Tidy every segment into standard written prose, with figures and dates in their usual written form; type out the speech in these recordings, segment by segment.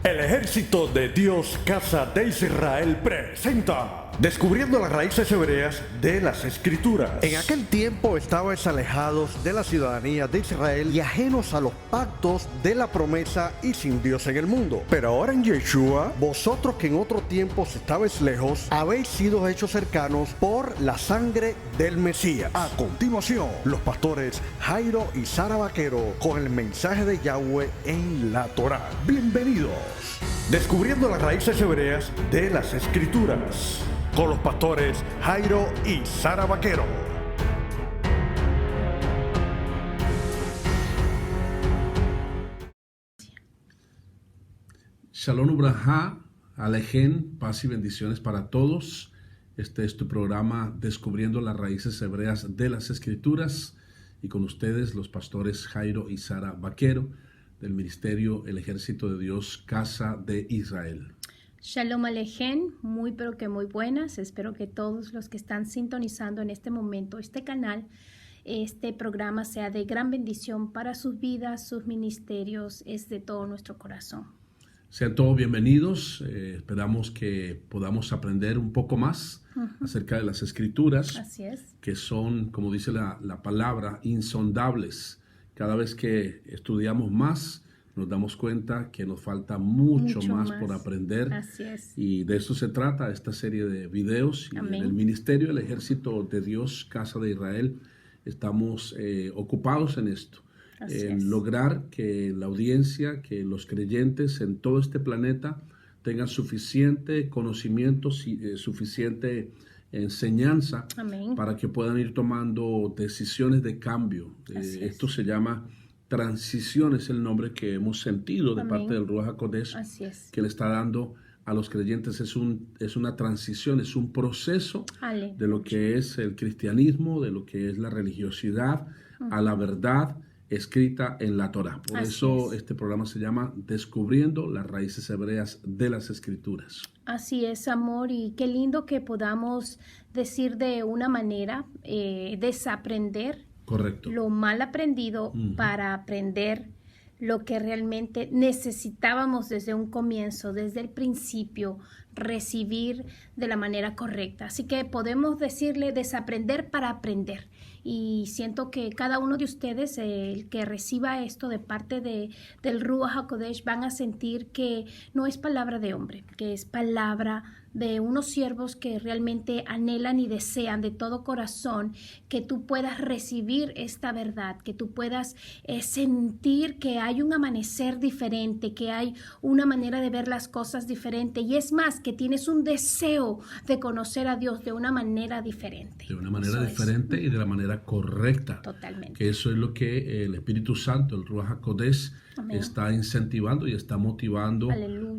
El ejército de Dios, Casa de Israel, presenta Descubriendo las raíces hebreas de las Escrituras. En aquel tiempo estabais alejados de la ciudadanía de Israel y ajenos a los pactos de la promesa y sin Dios en el mundo. Pero ahora en Yeshua, vosotros que en otro tiempo estabais lejos, habéis sido hechos cercanos por la sangre del Mesías. A continuación, los pastores Jairo y Sara Vaquero con el mensaje de Yahweh en la Torá. Bienvenidos. Descubriendo las raíces hebreas de las Escrituras, con los pastores Jairo y Sara Vaquero. Shalom Ubrajá, Alejen, paz y bendiciones para todos. Este es tu programa Descubriendo las raíces hebreas de las Escrituras, y con ustedes los pastores Jairo y Sara Vaquero del ministerio El Ejército de Dios, Casa de Israel. Shalom Alejen, muy pero que muy buenas. Espero que todos los que están sintonizando en este momento este canal, este programa sea de gran bendición para sus vidas, sus ministerios, es de todo nuestro corazón. Sean todos bienvenidos. Esperamos que podamos aprender un poco más acerca de las Escrituras. Así es. Que son, como dice la palabra, insondables. Cada vez que estudiamos más, nos damos cuenta que nos falta mucho más por aprender. Así es. Y de eso se trata esta serie de videos. Y en el ministerio del Ejército de Dios, Casa de Israel, estamos ocupados en esto. En lograr que la audiencia, que los creyentes en todo este planeta tengan suficiente conocimiento, suficiente enseñanza. Amén. Para que puedan ir tomando decisiones de cambio. Esto se llama transición, es el nombre que hemos sentido de parte del Ruach HaKodesh, que le está dando a los creyentes. Es una transición, es un proceso de lo que es el cristianismo, de lo que es la religiosidad, a la verdad escrita en la Torá. Por eso este programa se llama Descubriendo las raíces hebreas de las Escrituras. Así es, amor, y qué lindo que podamos decir de una manera, desaprender. Correcto. Lo mal aprendido para aprender lo que realmente necesitábamos desde un comienzo, desde el principio, recibir de la manera correcta. Así que podemos decirle desaprender para aprender. Y siento que cada uno de ustedes, el que reciba esto de parte del Ruach HaKodesh, van a sentir que no es palabra de hombre, que es palabra de unos siervos que realmente anhelan y desean de todo corazón que tú puedas recibir esta verdad, que tú puedas sentir que hay un amanecer diferente, que hay una manera de ver las cosas diferente, y es más, que tienes un deseo de conocer a Dios de una manera diferente. De una manera diferente y de la manera correcta. Totalmente. Que eso es lo que el Espíritu Santo, el Ruach HaKodesh, está incentivando y está motivando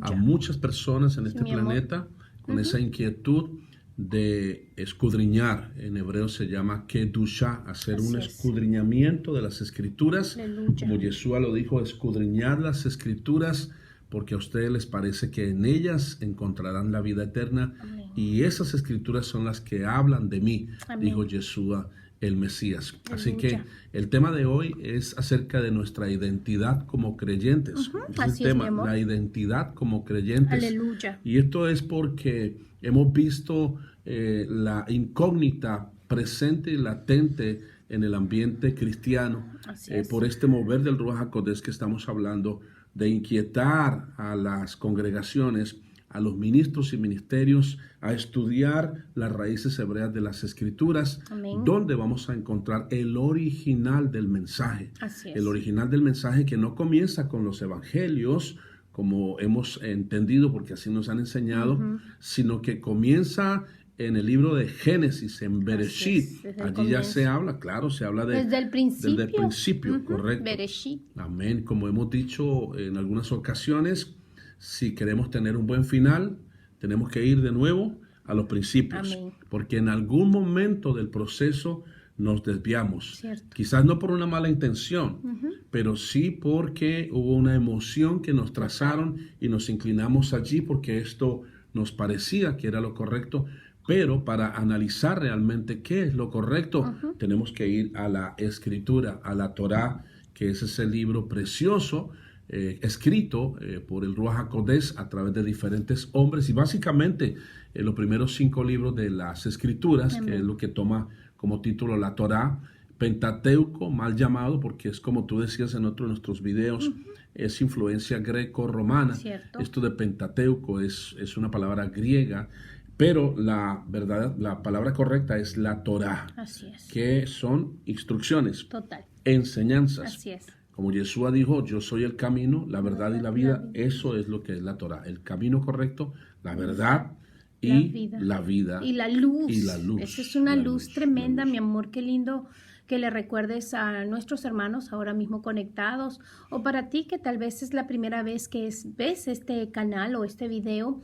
a muchas personas en este planeta con esa inquietud de escudriñar. En hebreo se llama Kedushá, hacer un escudriñamiento de las Escrituras. Como Yeshua lo dijo, escudriñar las Escrituras, porque a ustedes les parece que en ellas encontrarán la vida eterna. Amén. Y esas Escrituras son las que hablan de mí, dijo Yeshua el Mesías. Así que el tema de hoy es acerca de nuestra identidad como creyentes. Es el tema, la identidad como creyentes. Aleluya. Y esto es porque hemos visto la incógnita presente y latente en el ambiente cristiano por este mover del Ruach HaKodesh que estamos hablando, de inquietar a las congregaciones, a los ministros y ministerios, a estudiar las raíces hebreas de las Escrituras. Amén. Donde vamos a encontrar el original del mensaje. El original del mensaje, que no comienza con los evangelios, como hemos entendido, porque así nos han enseñado, sino que comienza en el libro de Génesis, en Bereshit. Allí ya se habla, claro, se habla desde el principio. Desde el principio, correcto. Bereshit. Amén. Como hemos dicho en algunas ocasiones, si queremos tener un buen final, tenemos que ir de nuevo a los principios. Amén. Porque en algún momento del proceso nos desviamos. Cierto. Quizás no por una mala intención, pero sí porque hubo una emoción que nos trazaron y nos inclinamos allí porque esto nos parecía que era lo correcto. Pero para analizar realmente qué es lo correcto, tenemos que ir a la Escritura, a la Torá, que es ese libro precioso escrito por el Ruach HaKodesh a través de diferentes hombres y básicamente los primeros 5 libros de las Escrituras, que es lo que toma como título la Torá, Pentateuco, mal llamado porque es como tú decías en otro de nuestros videos, es influencia greco-romana. Esto de Pentateuco es una palabra griega, pero la palabra correcta es la Torá, que son instrucciones, enseñanzas. Así es. Como Yeshua dijo, yo soy el camino, la verdad y la vida, eso es lo que es la Torá, el camino correcto, la verdad y la vida. Y la luz. Esa es una luz tremenda, mi amor, qué lindo que le recuerdes a nuestros hermanos ahora mismo conectados, o para ti que tal vez es la primera vez que ves este canal o este video.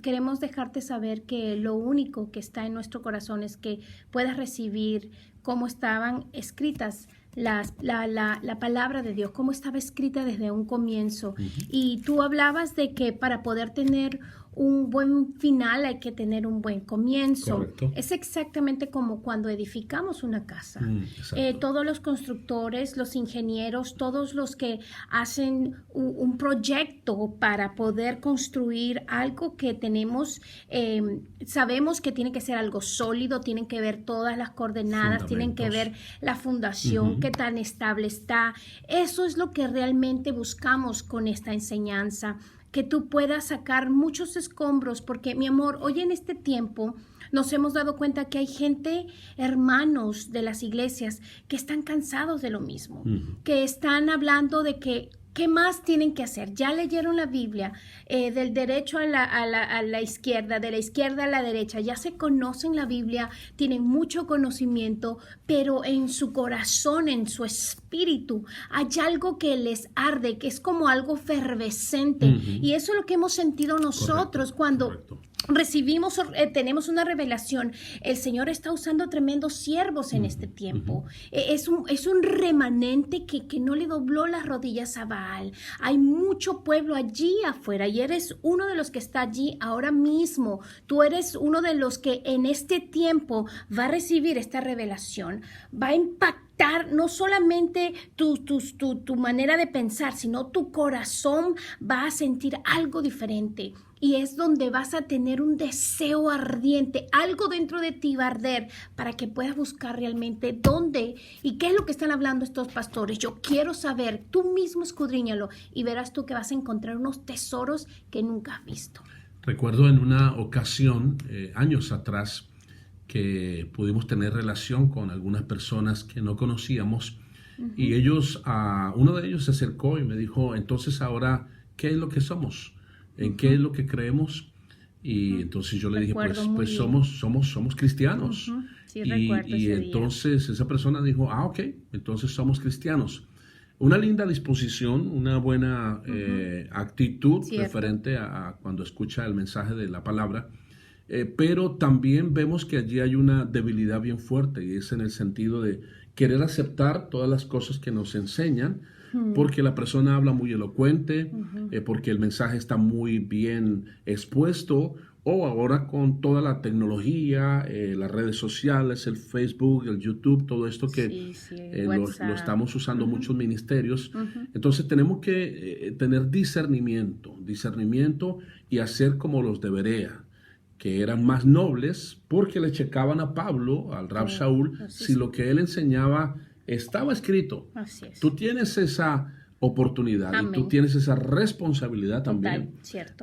Queremos dejarte saber que lo único que está en nuestro corazón es que puedas recibir cómo estaban escritas la palabra de Dios, cómo estaba escrita desde un comienzo. Y tú hablabas de que para poder tener un buen final hay que tener un buen comienzo. Correcto. Es exactamente como cuando edificamos una casa. Todos los constructores, los ingenieros, todos los que hacen un proyecto para poder construir algo que tenemos, sabemos que tiene que ser algo sólido, tienen que ver todas las coordenadas, tienen que ver la fundación, qué tan estable está. Eso es lo que realmente buscamos con esta enseñanza, que tú puedas sacar muchos escombros, porque mi amor, hoy en este tiempo nos hemos dado cuenta que hay gente, hermanos de las iglesias, que están cansados de lo mismo, que están hablando de que ¿qué más tienen que hacer? Ya leyeron la Biblia, del derecho a la izquierda, de la izquierda a la derecha, ya se conocen la Biblia, tienen mucho conocimiento, pero en su corazón, en su espíritu, hay algo que les arde, que es como algo efervescente. Y eso es lo que hemos sentido nosotros cuando recibimos, tenemos una revelación. El Señor está usando tremendos siervos en este tiempo. Es un remanente que no le dobló las rodillas a Baal. Hay mucho pueblo allí afuera y eres uno de los que está allí ahora mismo. Tú eres uno de los que en este tiempo va a recibir esta revelación, va a impactar no solamente tu manera de pensar, sino tu corazón va a sentir algo diferente. Y es donde vas a tener un deseo ardiente, algo dentro de ti va a arder para que puedas buscar realmente dónde y qué es lo que están hablando estos pastores. Yo quiero saber, tú mismo escudriñalo y verás tú que vas a encontrar unos tesoros que nunca has visto. Recuerdo en una ocasión, años atrás, que pudimos tener relación con algunas personas que no conocíamos y uno de ellos se acercó y me dijo, entonces ahora, ¿qué es lo que somos? ¿En qué es lo que creemos? Y entonces yo le dije, pues somos cristianos. Sí, recuerdo y ese entonces día. esa persona dijo, ok, entonces somos cristianos. Una linda disposición, una buena actitud referente a cuando escucha el mensaje de la palabra. Pero también vemos que allí hay una debilidad bien fuerte y es en el sentido de querer aceptar todas las cosas que nos enseñan, porque la persona habla muy elocuente, porque el mensaje está muy bien expuesto, o ahora con toda la tecnología, las redes sociales, el Facebook, el YouTube, todo esto que lo estamos usando muchos ministerios. Entonces tenemos que tener discernimiento y hacer como los de Berea, que eran más nobles, porque le checaban a Pablo, al Rab Shaul, si lo que él enseñaba estaba escrito. Tú tienes esa oportunidad y tú tienes esa responsabilidad también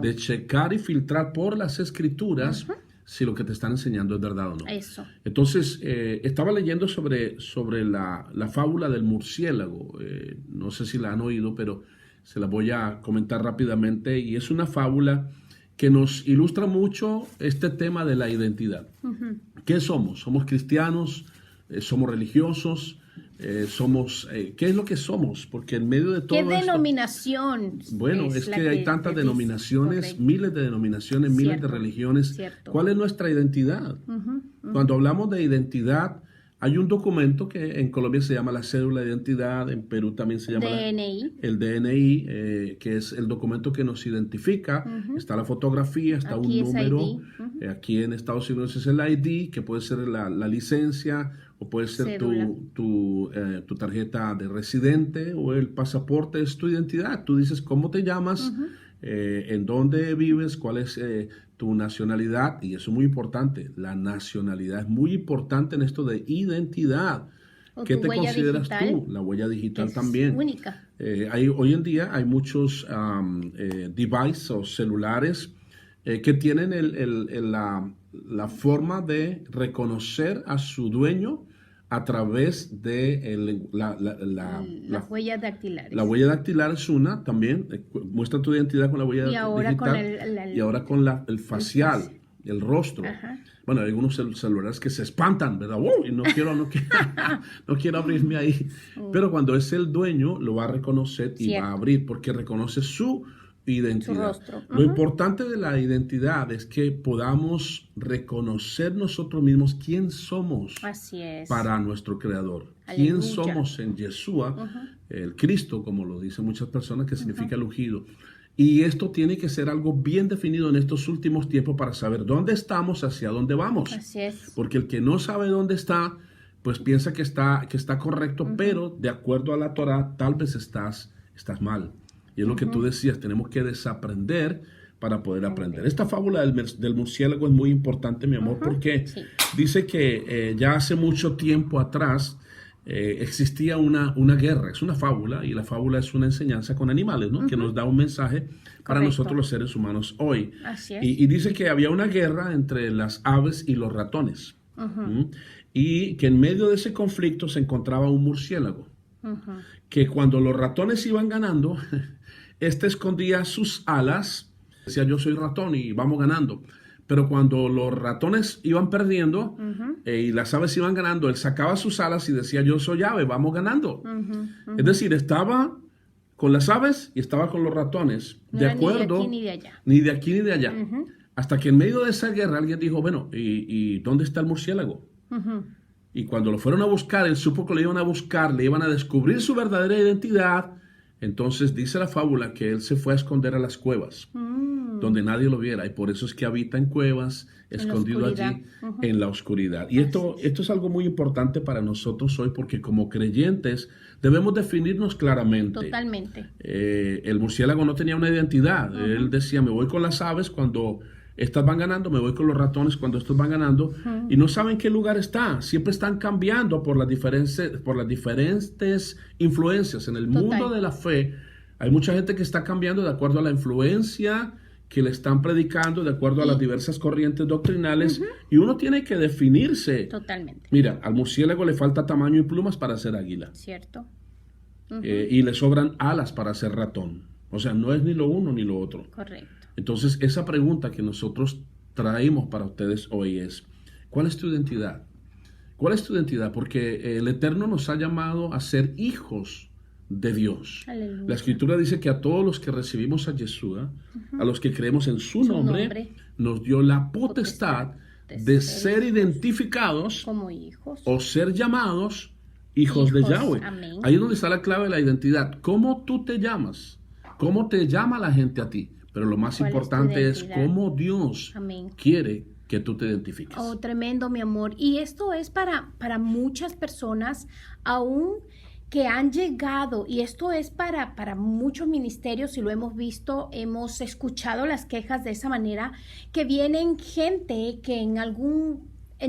de checar y filtrar por las escrituras si lo que te están enseñando es verdad o no. Entonces, estaba leyendo sobre la fábula del murciélago. No sé si la han oído, pero se la voy a comentar rápidamente. Y es una fábula que nos ilustra mucho este tema de la identidad. ¿Qué somos? ¿Somos cristianos? ¿Somos religiosos? ¿Qué es lo que somos? Porque en medio de todo ¿Qué denominación? Bueno, es que hay tantas denominaciones, miles de denominaciones, miles de religiones. ¿Cuál es nuestra identidad? Cuando hablamos de identidad, hay un documento que en Colombia se llama la cédula de identidad, en Perú también se llama el DNI, que es el documento que nos identifica. Está la fotografía, está aquí un número. Aquí en Estados Unidos es el ID, que puede ser la licencia o puede ser Cédula. tu tarjeta de residente, o el pasaporte es tu identidad. Tú dices cómo te llamas, en dónde vives, cuál es tu nacionalidad, y eso es muy importante. La nacionalidad es muy importante en esto de identidad. O ¿Qué tu te huella consideras digital, tú? La huella digital es también. única. Hoy en día hay muchos devices o celulares que tienen la forma de reconocer a su dueño a través de Las huellas dactilares. la huella dactilar. Es una también, muestra tu identidad con la huella Y ahora digital, con y ahora con el facial, el rostro. Ajá. Bueno, hay algunos celulares que se espantan, ¿verdad? ¡Wow! Y no quiero, no quiero abrirme ahí. Pero cuando es el dueño, lo va a reconocer y Cierto. va a abrir, porque reconoce su identidad. Su rostro. Lo importante de la identidad es que podamos reconocer nosotros mismos quién somos Así es. para nuestro Creador. Aleluya. Quién somos en Yeshua, el Cristo, como lo dicen muchas personas, que significa el ungido. Y esto tiene que ser algo bien definido en estos últimos tiempos para saber dónde estamos, hacia dónde vamos. Así es. Porque el que no sabe dónde está, pues piensa que está correcto, pero de acuerdo a la Torah, tal vez estás mal. Y es lo que tú decías, tenemos que desaprender para poder aprender. Esta fábula del murciélago es muy importante, mi amor, porque dice que ya hace mucho tiempo atrás existía una guerra. Es una fábula, y la fábula es una enseñanza con animales, ¿no? Que nos da un mensaje para nosotros los seres humanos hoy. Así es. Y dice que había una guerra entre las aves y los ratones. Y que en medio de ese conflicto se encontraba un murciélago. Que cuando los ratones iban ganando, este escondía sus alas, decía yo soy ratón y vamos ganando. Pero cuando los ratones iban perdiendo y las aves iban ganando, él sacaba sus alas y decía yo soy ave, vamos ganando. Es decir, estaba con las aves y estaba con los ratones, No de era acuerdo. Ni de aquí ni de allá. Ni de aquí ni de allá. Hasta que en medio de esa guerra alguien dijo, bueno, ¿y dónde está el murciélago? Y cuando lo fueron a buscar, él supo que lo iban a buscar, le iban a descubrir su verdadera identidad. Entonces dice la fábula que él se fue a esconder a las cuevas, donde nadie lo viera. Y por eso es que habita en cuevas, escondido allí en la oscuridad. Y esto es algo muy importante para nosotros hoy, porque como creyentes debemos definirnos claramente. Totalmente. El murciélago no tenía una identidad. Él decía, me voy con las aves cuando estas van ganando, me voy con los ratones cuando estos van ganando, y no saben qué lugar está. Siempre están cambiando por las diferentes influencias. En el mundo de la fe hay mucha gente que está cambiando de acuerdo a la influencia que le están predicando, de acuerdo a las diversas corrientes doctrinales, y uno tiene que definirse. Totalmente. Mira, al murciélago le falta tamaño y plumas para ser águila. Cierto. Y le sobran alas para ser ratón. O sea, no es ni lo uno ni lo otro. Correcto. Entonces, esa pregunta que nosotros traemos para ustedes hoy es, ¿cuál es tu identidad? ¿Cuál es tu identidad? Porque el Eterno nos ha llamado a ser hijos de Dios. Aleluya. La Escritura dice que a todos los que recibimos a Yeshua, a los que creemos en su nombre, nos dio la potestad de ser identificados como hijos o ser llamados hijos de Yahweh. Amén. Ahí es donde está la clave de la identidad. ¿Cómo tú te llamas? ¿Cómo te llama la gente a ti? Pero lo más importante es cómo Dios quiere que tú te identifiques. Oh, tremendo, mi amor. Y esto es para muchas personas aún que han llegado, y esto es para muchos ministerios, y lo hemos visto, hemos escuchado las quejas de esa manera, que vienen gente que en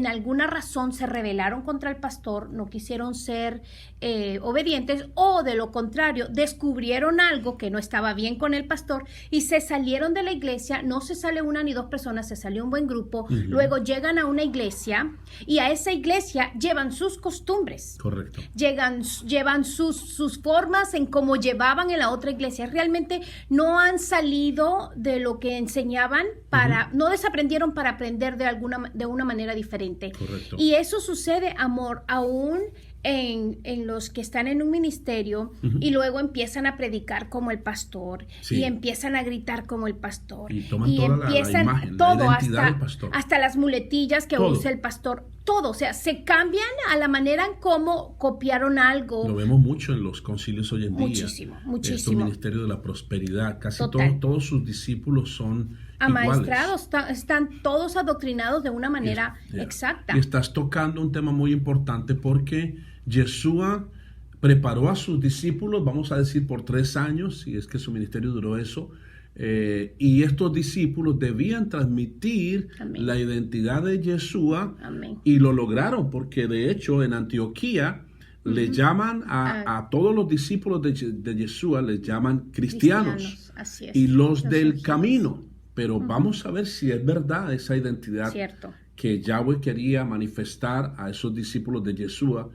alguna razón se rebelaron contra el pastor, no quisieron ser obedientes, o de lo contrario, descubrieron algo que no estaba bien con el pastor y se salieron de la iglesia. No se sale una ni dos personas, se salió un buen grupo. Luego llegan a una iglesia y a esa iglesia llevan sus costumbres. Correcto. Llevan sus formas en cómo llevaban en la otra iglesia. Realmente no han salido de lo que enseñaban, no desaprendieron para aprender de una manera diferente. Correcto. Y eso sucede, amor, aún en los que están en un ministerio y luego empiezan a predicar como el pastor y empiezan a gritar como el pastor y toman y toda empiezan la imagen, todo, la identidad del pastor. hasta las muletillas que usa el pastor. todo, o sea, se cambian a la manera en cómo copiaron algo. Lo vemos mucho en los concilios hoy en día. Muchísimo. Este ministerio de la prosperidad, casi Total. todos sus discípulos son amaestrados, iguales. están todos adoctrinados de una manera exacta. Y estás tocando un tema muy importante porque Yeshua preparó a sus discípulos, vamos a decir, por 3 años, si es que su ministerio duró eso, y estos discípulos debían transmitir Amén. la identidad de Yeshua. Amén. Y lo lograron porque de hecho en Antioquía le llaman a todos los discípulos de Yeshua, les llaman cristianos. Así es. Y los del ungidos. camino. Pero vamos a ver si es verdad esa identidad Cierto. que Yahweh quería manifestar a esos discípulos de Yeshua.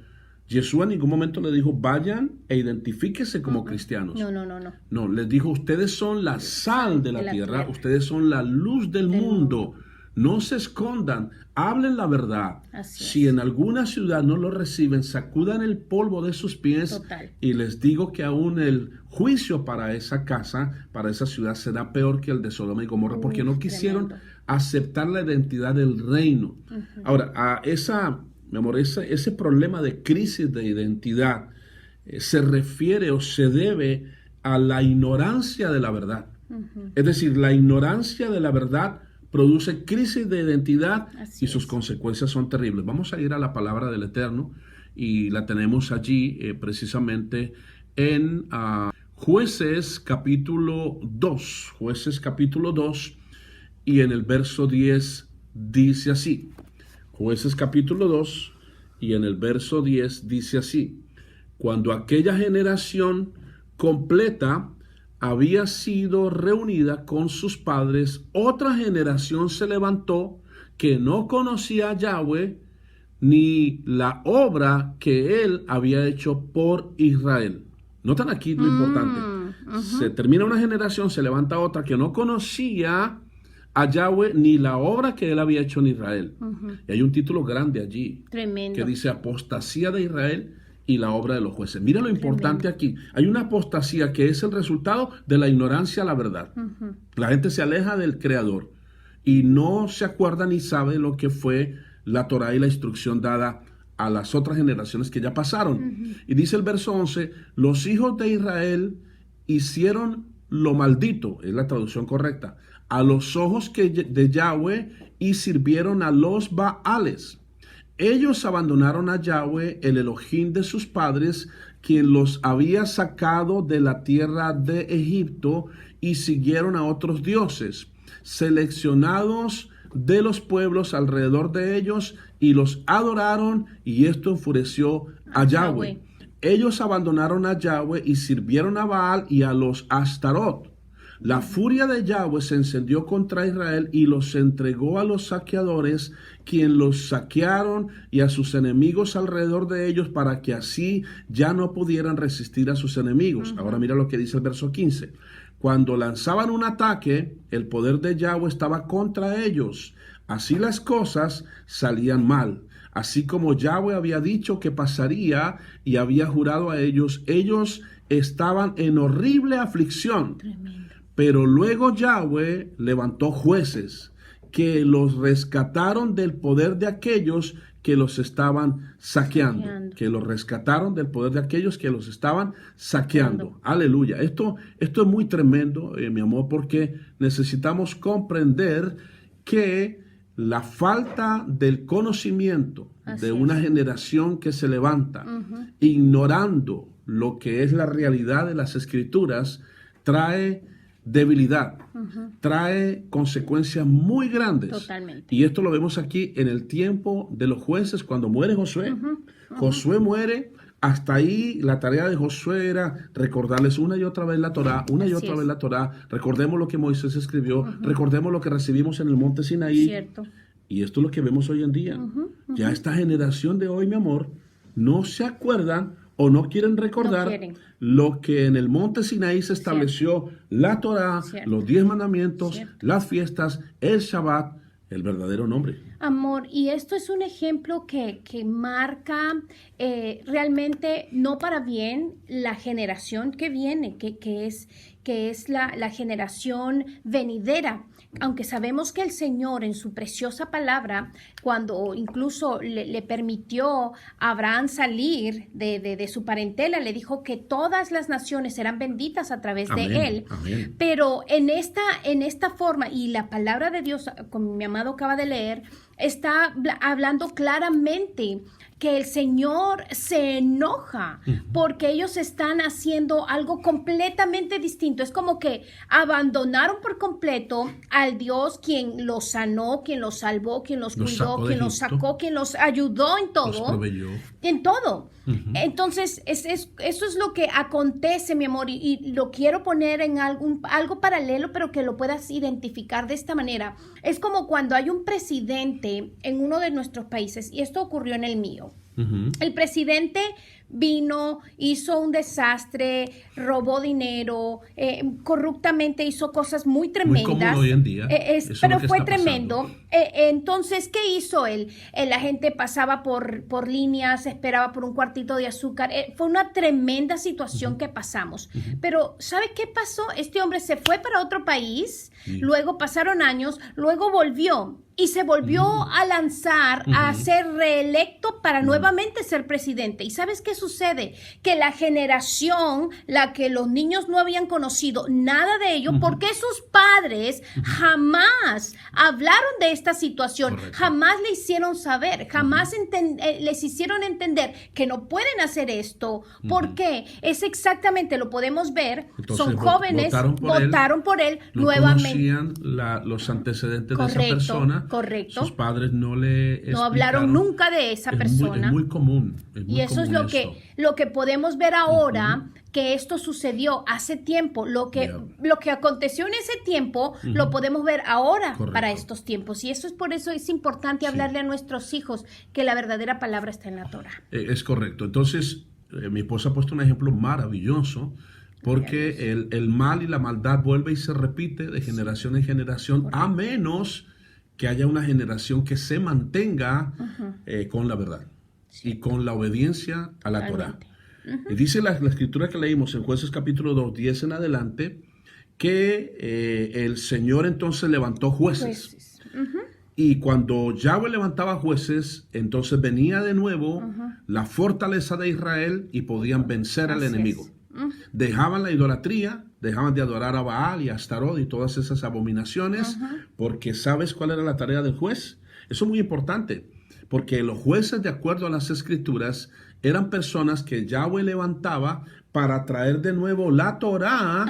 Yeshua en ningún momento le dijo, vayan e identifíquense como cristianos. No. No, les dijo, ustedes son la sal de la tierra, ustedes son la luz del mundo. No se escondan, hablen la verdad. Así Si es. en alguna ciudad no lo reciben, sacudan el polvo de sus pies. Total. Y les digo que aún el juicio para esa casa, para esa ciudad, será peor que el de Sodoma y Gomorra, porque no quisieron tremendo. aceptar la identidad del reino. Ahora, mi amor, ese problema de crisis de identidad se refiere o se debe a la ignorancia de la verdad. Es decir, la ignorancia de la verdad produce crisis de identidad Así y sus es. consecuencias son terribles. Vamos a ir a la palabra del Eterno y la tenemos allí precisamente en Jueces capítulo 2. Jueces capítulo 2 y en el verso 10 dice así. Jueces capítulo 2 y en el verso 10 dice así. Cuando aquella generación completa había sido reunida con sus padres, otra generación se levantó que no conocía a Yahweh ni la obra que él había hecho por Israel. Notan aquí lo importante. Se termina una generación, se levanta otra que no conocía a Yahweh ni la obra que él había hecho en Israel. Y hay un título grande allí Tremendo. que dice apostasía de Israel y la obra de los jueces. Mira lo importante aquí. Hay una apostasía que es el resultado de la ignorancia a la verdad. La gente se aleja del Creador y no se acuerda ni sabe lo que fue la Torah y la instrucción dada a las otras generaciones que ya pasaron. Y dice el verso 11, los hijos de Israel hicieron lo maldito, es la traducción correcta, a los ojos de Yahweh y sirvieron a los Baales. Ellos abandonaron a Yahweh, el Elohim de sus padres, quien los había sacado de la tierra de Egipto, y siguieron a otros dioses, seleccionados de los pueblos alrededor de ellos, y los adoraron, y esto enfureció a Yahweh. Ellos abandonaron a Yahweh y sirvieron a Baal y a los Astarot. La furia de Yahweh se encendió contra Israel y los entregó a los saqueadores, quien los saquearon, y a sus enemigos alrededor de ellos, para que así ya no pudieran resistir a sus enemigos. Ahora mira lo que dice el verso 15. Cuando lanzaban un ataque, el poder de Yahweh estaba contra ellos. Así las cosas salían mal. Así como Yahweh había dicho que pasaría y había jurado a ellos, ellos estaban en horrible aflicción. Tremendo. Pero luego Yahweh levantó jueces que los rescataron del poder de aquellos que los estaban saqueando. Que los rescataron del poder de aquellos que los estaban saqueando. Aleluya. Esto es muy tremendo, mi amor, porque necesitamos comprender que la falta del conocimiento de una generación que se levanta ignorando lo que es la realidad de las Escrituras trae debilidad, trae consecuencias muy grandes. Totalmente. Y esto lo vemos aquí en el tiempo de los jueces, cuando muere Josué. Josué muere. Hasta ahí la tarea de Josué era recordarles una y otra vez la Torá, vez la Torá. Recordemos lo que Moisés escribió, recordemos lo que recibimos en el monte Sinaí. Cierto. Y esto es lo que vemos hoy en día. Ya esta generación de hoy, mi amor, no se acuerdan o no quieren recordar lo que en el monte Sinaí se estableció, la Torá, los 10 mandamientos, las fiestas, el Shabbat, el verdadero nombre. Amor, y esto es un ejemplo que marca realmente, no para bien, la generación que viene, que que es la generación venidera. Aunque sabemos que el Señor en su preciosa palabra, cuando incluso le permitió a Abraham salir de su parentela, le dijo que todas las naciones serán benditas a través de él. Amén. Pero en esta forma, y la palabra de Dios, como mi amado acaba de leer, está hablando claramente que el Señor se enoja porque ellos están haciendo algo completamente distinto. Es como que abandonaron por completo al Dios quien los sanó, quien los salvó, quien los cuidó, quien los sacó, quien los ayudó en todo. Los proveyó. En todo. Entonces, eso es lo que acontece, mi amor, y lo quiero poner en algo paralelo, pero que lo puedas identificar de esta manera. Es como cuando hay un presidente en uno de nuestros países, y esto ocurrió en el mío. El presidente vino, hizo un desastre, robó dinero, corruptamente hizo cosas muy tremendas. Muy común hoy en día. Pero fue tremendo. Entonces, ¿qué hizo él? La gente pasaba por líneas, esperaba por un cuartito de azúcar. Fue una tremenda situación que pasamos. Pero, ¿sabe qué pasó? Este hombre se fue para otro país, luego pasaron años, luego volvió. Y se volvió a lanzar a ser reelecto para nuevamente ser presidente. ¿Y sabes qué sucede? Que la generación, la que los niños no habían conocido nada de ello, porque sus padres jamás hablaron de esta situación, jamás le hicieron saber, jamás les hicieron entender que no pueden hacer esto. ¿Por qué? Es exactamente, lo podemos ver, entonces, son jóvenes, votaron por él no nuevamente. Conocían los antecedentes de esa persona. Correcto. Sus padres no hablaron nunca de esa persona. Es muy común. Y eso es lo que podemos ver ahora, que esto sucedió hace tiempo. Lo que aconteció en ese tiempo, lo podemos ver ahora para estos tiempos. Y por eso es importante hablarle a nuestros hijos que la verdadera palabra está en la Torah. Es correcto. Entonces, mi esposa ha puesto un ejemplo maravilloso. Porque el mal y la maldad vuelve y se repite de generación en generación, a menos que haya una generación que se mantenga con la verdad y con la obediencia a la Torah. Y dice la escritura que leímos en Jueces capítulo 2, 10 en adelante, que el Señor entonces levantó jueces. Y cuando Yahweh levantaba jueces, entonces venía de nuevo la fortaleza de Israel y podían vencer al enemigo. Dejaban la idolatría, dejaban de adorar a Baal y a Astarot y todas esas abominaciones, porque ¿sabes cuál era la tarea del juez? Eso es muy importante, porque los jueces, de acuerdo a las escrituras, eran personas que Yahweh levantaba para traer de nuevo la Torá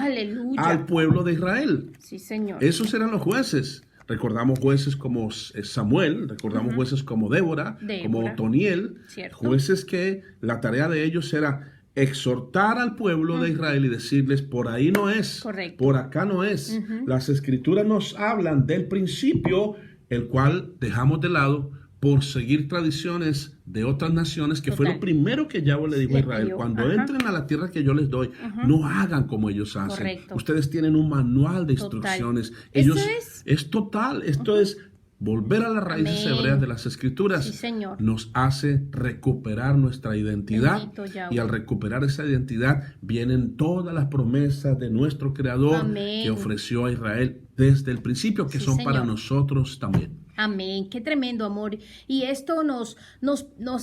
al pueblo de Israel. Sí, Señor. Esos eran los jueces. Recordamos jueces como Samuel, recordamos jueces como Débora, como Otoniel, jueces que la tarea de ellos era exhortar al pueblo de Israel y decirles, por ahí no es, por acá no es. Las escrituras nos hablan del principio, el cual dejamos de lado por seguir tradiciones de otras naciones, que fue lo primero que Yahweh le dijo a Israel. Cuando entren a la tierra que yo les doy, no hagan como ellos hacen. Ustedes tienen un manual de instrucciones. Ellos, es total, esto es volver a las raíces hebreas de las escrituras. Nos hace recuperar nuestra identidad, y al recuperar esa identidad vienen todas las promesas de nuestro Creador que ofreció a Israel desde el principio, que son para nosotros también. Amén, qué tremendo, amor. Y esto nos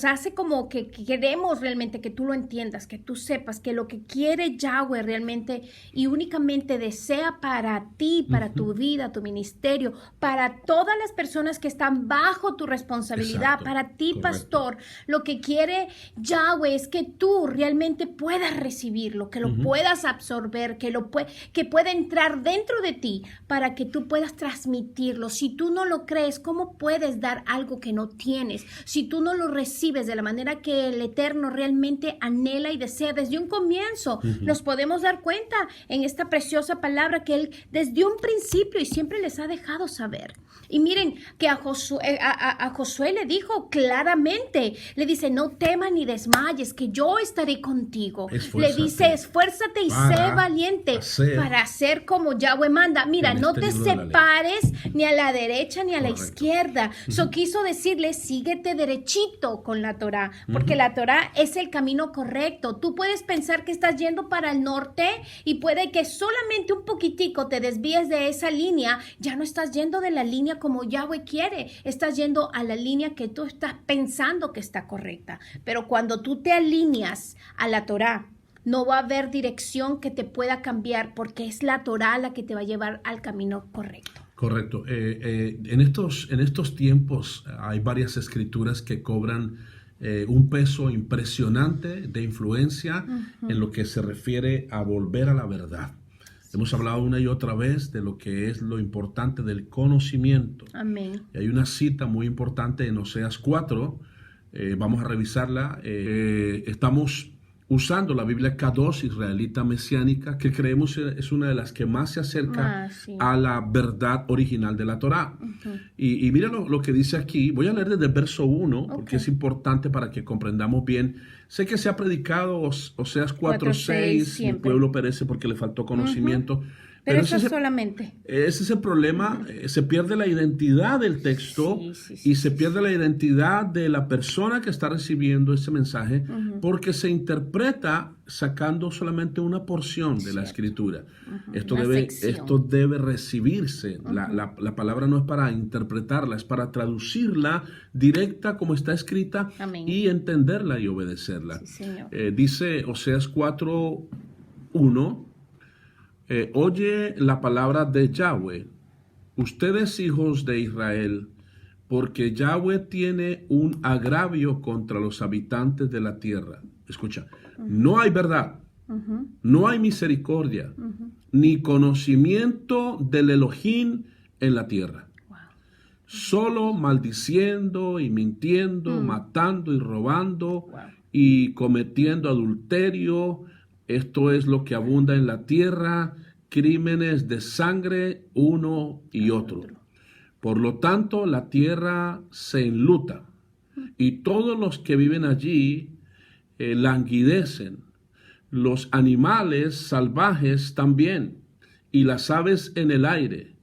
hace como que queremos realmente que tú lo entiendas, que tú sepas que lo que quiere Yahweh realmente y únicamente desea para ti, para tu vida, tu ministerio, para todas las personas que están bajo tu responsabilidad, para ti, pastor, lo que quiere Yahweh es que tú realmente puedas recibirlo, que lo puedas absorber, que pueda entrar dentro de ti para que tú puedas transmitirlo. Si tú no lo crees, ¿cómo puedes dar algo que no tienes? Si tú no lo recibes de la manera que el Eterno realmente anhela y desea desde un comienzo, nos podemos dar cuenta en esta preciosa palabra que Él desde un principio y siempre les ha dejado saber. Y miren que a Josué le dijo claramente, le dice, no temas ni desmayes, que yo estaré contigo. Le dice, esfuérzate y sé valiente para hacer como Yahweh manda. Mira, no te separes ni a la derecha ni a la izquierda. izquierda. Quiso decirle, síguete derechito con la Torá, porque la Torá es el camino correcto. Tú puedes pensar que estás yendo para el norte y puede que solamente un poquitico te desvíes de esa línea. Ya no estás yendo de la línea como Yahweh quiere, estás yendo a la línea que tú estás pensando que está correcta. Pero cuando tú te alineas a la Torá, no va a haber dirección que te pueda cambiar, porque es la Torá la que te va a llevar al camino correcto. Correcto. En estos tiempos hay varias escrituras que cobran un peso impresionante de influencia en lo que se refiere a volver a la verdad. Hemos hablado una y otra vez de lo que es lo importante del conocimiento. Amén. Y hay una cita muy importante en Oseas 4. Vamos a revisarla. Estamos usando la Biblia K2 israelita mesiánica, que creemos es una de las que más se acerca a la verdad original de la Torá. Y mira lo que dice aquí. Voy a leer desde el verso 1, porque es importante para que comprendamos bien. Sé que se ha predicado Oseas 4:6, mi pueblo perece porque le faltó conocimiento. Pero eso solamente. Ese es el problema. Se pierde la identidad del texto y se pierde la identidad de la persona que está recibiendo ese mensaje, porque se interpreta sacando solamente una porción de la escritura. Esto debe recibirse. La palabra no es para interpretarla, es para traducirla directa como está escrita. Amén. Y entenderla y obedecerla. Sí, señor. Dice Oseas 4:1. Oye la palabra de Yahweh, ustedes hijos de Israel, porque Yahweh tiene un agravio contra los habitantes de la tierra. Escucha, no hay verdad, no hay misericordia, ni conocimiento del Elohim en la tierra. Solo maldiciendo y mintiendo, matando y robando y cometiendo adulterio. Esto es lo que abunda en la tierra, crímenes de sangre uno y otro. Por lo tanto, la tierra se enluta y todos los que viven allí languidecen. Los animales salvajes también y las aves en el aire.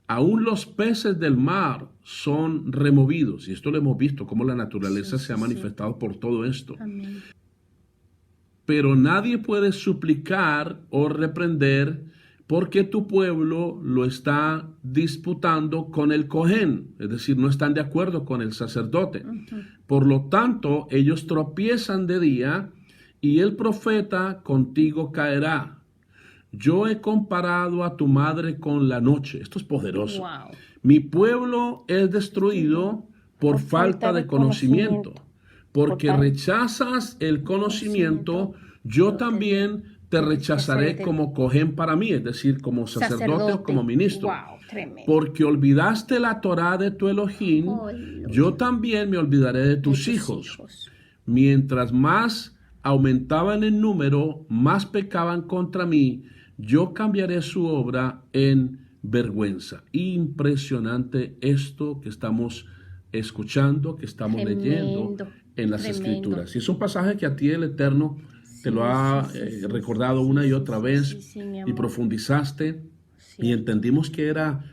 Aún los peces del mar son removidos. Y esto lo hemos visto, cómo la naturaleza se ha manifestado por todo esto. Amén. Pero nadie puede suplicar o reprender porque tu pueblo lo está disputando con el Cohen, es decir, no están de acuerdo con el sacerdote. Por lo tanto, ellos tropiezan de día y el profeta contigo caerá. Yo he comparado a tu madre con la noche. Esto es poderoso. Wow. Mi pueblo es destruido por falta de conocimiento. Porque rechazas el conocimiento, yo también te rechazaré como Cohen para mí, es decir, como sacerdote o como ministro. Wow, tremendo. Porque olvidaste la Torá de tu Elohim, yo también me olvidaré de tus hijos. Mientras más aumentaban en número, más pecaban contra mí, yo cambiaré su obra en vergüenza. Impresionante esto que estamos escuchando, que estamos leyendo en las Escrituras. Y es un pasaje que a ti el Eterno te lo ha recordado una y otra vez y profundizaste y entendimos que era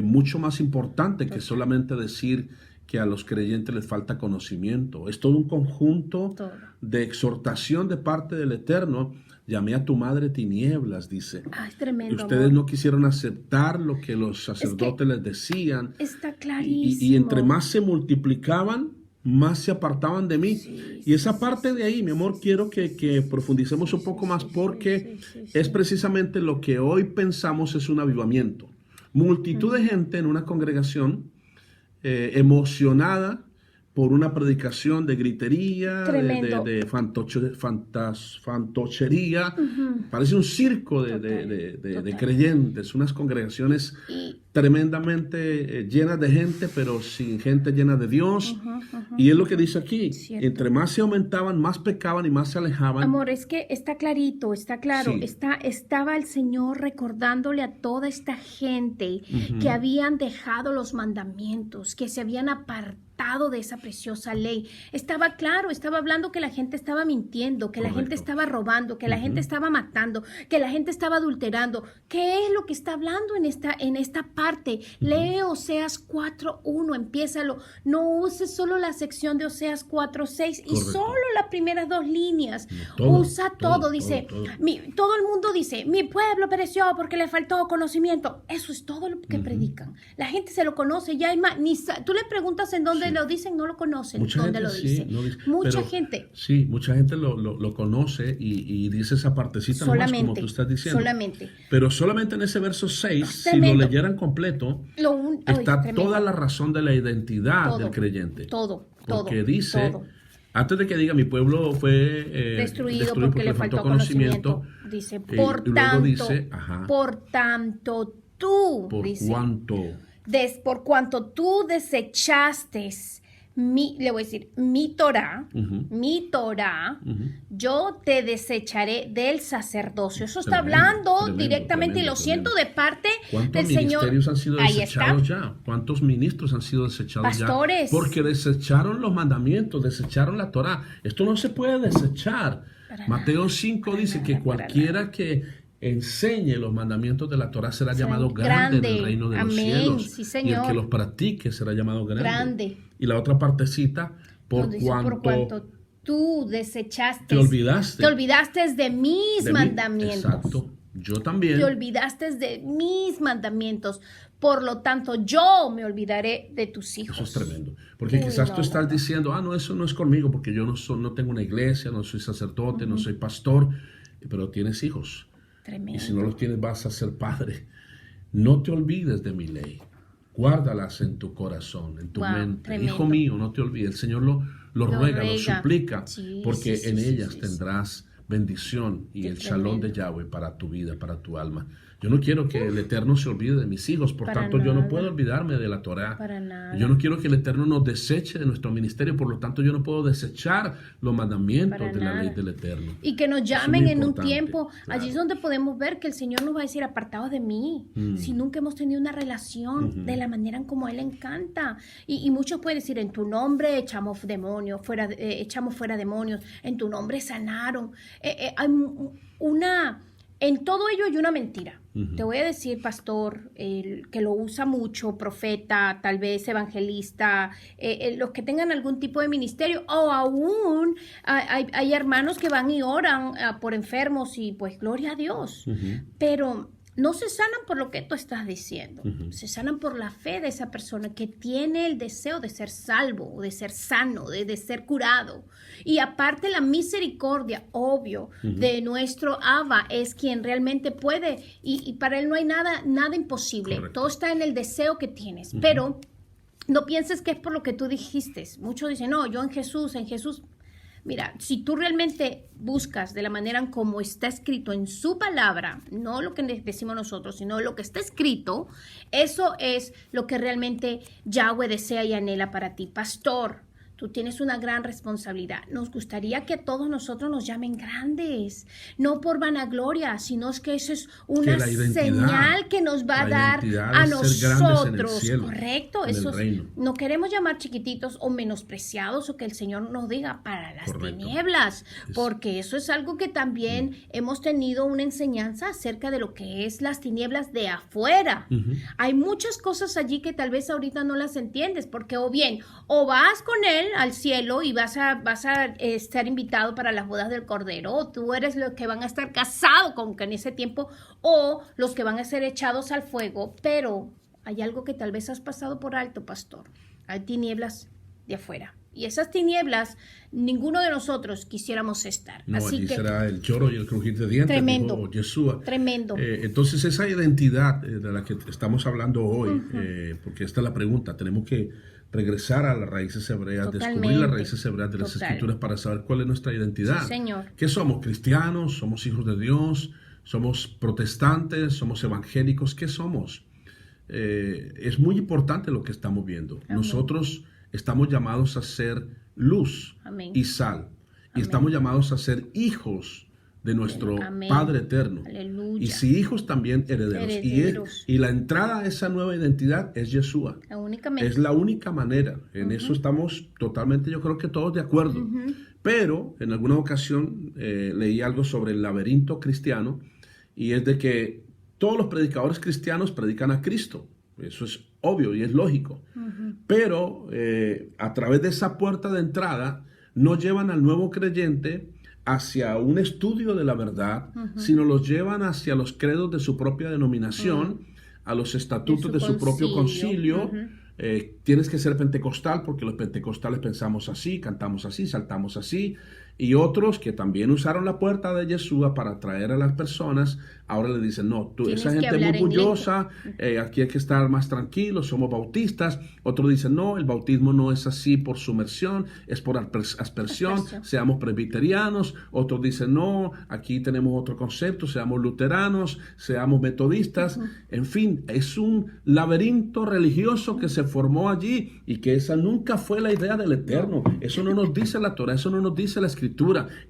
mucho más importante que solamente decir que a los creyentes les falta conocimiento. Es todo un conjunto de exhortación de parte del Eterno. Llamé a tu madre tinieblas, dice. Es tremendo. Y ustedes no quisieron aceptar lo que los sacerdotes les decían. Está clarísimo. Y entre más se multiplicaban, más se apartaban de mí. Y esa parte de ahí, mi amor, quiero que profundicemos un poco más porque es precisamente lo que hoy pensamos es un avivamiento. Multitud de gente en una congregación emocionada por una predicación de gritería, de fantochería. Parece un circo de creyentes, unas congregaciones tremendamente llenas de gente, pero sin gente llena de Dios. Y es lo que dice aquí, entre más se aumentaban, más pecaban y más se alejaban. Amor, es que está clarito, está claro, estaba el Señor recordándole a toda esta gente que habían dejado los mandamientos, que se habían apartado apartado de esa preciosa ley. Estaba claro, estaba hablando que la gente estaba mintiendo, que la gente estaba robando, que la gente estaba matando, que la gente estaba adulterando. ¿Qué es lo que está hablando en esta parte? Lee Oseas 4:1, empiézalo. No uses solo la sección de Oseas 4:6 y solo las primeras 2 líneas. Usa todo, dice. Todo el mundo dice, mi pueblo pereció porque le faltó conocimiento. Eso es todo lo que predican. La gente se lo conoce, ya hay más. Tú le preguntas en dónde lo dicen, no lo conocen. Mucha dónde gente, lo dicen. No dice, mucha gente. Sí, mucha gente lo conoce y dice esa partecita nomás, como tú estás diciendo. Solamente. Pero solamente en ese verso 6, si lo leyeran completo, está toda la razón de la identidad del creyente. Todo. Porque dice, antes de que diga mi pueblo fue destruido porque le faltó conocimiento, dice, por tanto tú, por cuanto tú desechaste le voy a decir, mi Torah, yo te desecharé del sacerdocio. Eso está hablando directamente, y lo siento de parte del Señor. ¿Cuántos ministerios han sido desechados ya? ¿Cuántos ministros han sido desechados Pastores. ya? Porque desecharon los mandamientos, desecharon la Torah. Esto no se puede desechar. Mateo 5 dice que cualquiera que enseñe los mandamientos de la Torah será llamado grande en el reino de los cielos. Sí, Señor. Y el que los practique será llamado grande. Y la otra partecita, por cuanto tú desechaste, te olvidaste de mis mandamientos. Exacto. Yo también. Te olvidaste de mis mandamientos. Por lo tanto, yo me olvidaré de tus hijos. Eso es tremendo. Porque quizás tú estás diciendo, no, eso no es conmigo, porque yo no tengo una iglesia, no soy sacerdote, no soy pastor, pero tienes hijos. Tremendo. Y si no los tienes, vas a ser padre. No te olvides de mi ley. Guárdalas en tu corazón, en tu mente. Tremendo. Hijo mío, no te olvides. El Señor lo ruega, lo suplica, porque en ellas tendrás bendición y el shalom de Yahweh para tu vida, para tu alma. Yo no quiero que el Eterno se olvide de mis hijos, por tanto yo no puedo olvidarme de la Torah. Yo no quiero que el Eterno nos deseche de nuestro ministerio, por lo tanto yo no puedo desechar los mandamientos de la ley del Eterno. Y que nos llamen en un tiempo, allí es donde podemos ver que el Señor nos va a decir, apartados de mí, si nunca hemos tenido una relación de la manera en como Él encanta. Y muchos pueden decir, en tu nombre echamos fuera demonios, en tu nombre sanaron. Hay en todo ello hay una mentira. Te voy a decir, pastor, que lo usa mucho, profeta, tal vez evangelista, los que tengan algún tipo de ministerio, o aún hay hermanos que van y oran por enfermos y pues gloria a Dios. Pero no se sanan por lo que tú estás diciendo, se sanan por la fe de esa persona que tiene el deseo de ser salvo, de ser sano, de ser curado. Y aparte la misericordia, obvio, de nuestro Abba es quien realmente puede, y para Él no hay nada imposible. Correcto. Todo está en el deseo que tienes, pero no pienses que es por lo que tú dijiste. Muchos dicen, no, yo en Jesús. Mira, si tú realmente buscas de la manera en como está escrito en su palabra, no lo que decimos nosotros, sino lo que está escrito, eso es lo que realmente Yahweh desea y anhela para ti. Pastor, tú tienes una gran responsabilidad. Nos gustaría que a todos nosotros nos llamen grandes, no por vanagloria, sino es que eso es una señal que nos va a dar a nosotros. Correcto, eso no queremos llamar chiquititos o menospreciados, o que el Señor nos diga para las tinieblas, porque eso es algo que también hemos tenido una enseñanza acerca de lo que es las tinieblas de afuera. Hay muchas cosas allí que tal vez ahorita no las entiendes, porque o vas con Él al cielo y vas a estar invitado para las bodas del Cordero, o tú eres los que van a estar casados con que en ese tiempo, o los que van a ser echados al fuego. Pero hay algo que tal vez has pasado por alto, pastor. Hay tinieblas de afuera, y esas tinieblas ninguno de nosotros quisiéramos estar. No, así allí que será el lloro y el crujir de dientes. Tremendo. Dijo Yeshua. Tremendo. Entonces esa identidad de la que estamos hablando hoy, porque esta es la pregunta, tenemos que regresar a las raíces hebreas, descubrir las raíces hebreas de las Escrituras para saber cuál es nuestra identidad. Sí, Señor. ¿Qué somos? ¿Cristianos? ¿Somos hijos de Dios? ¿Somos protestantes? ¿Somos evangélicos? ¿Qué somos? Es muy importante lo que estamos viendo. Amén. Nosotros estamos llamados a ser luz y sal. Y estamos llamados a ser hijos de nuestro Amén. Padre eterno. Aleluya. Y si hijos, también herederos. Y la entrada a esa nueva identidad es Yeshua. Es la única manera. En eso estamos totalmente, yo creo que todos de acuerdo. Pero en alguna ocasión leí algo sobre el laberinto cristiano, y es de que todos los predicadores cristianos predican a Cristo. Eso es obvio y es lógico. Pero a través de esa puerta de entrada no llevan al nuevo creyente hacia un estudio de la verdad, sino los llevan hacia los credos de su propia denominación, a los estatutos de su propio concilio. Tienes que ser pentecostal porque los pentecostales pensamos así, cantamos así, saltamos así. Y otros que también usaron la puerta de Yeshua para atraer a las personas, ahora le dicen, no, esa gente es muy bullosa, aquí hay que estar más tranquilos, somos bautistas. Otros dicen, no, el bautismo no es así por sumersión, es por aspersión, seamos presbiterianos. Otros dicen, no, aquí tenemos otro concepto, seamos luteranos, seamos metodistas. En fin, es un laberinto religioso que se formó allí y que esa nunca fue la idea del Eterno. Eso no nos dice la Torah, eso no nos dice la Escritura.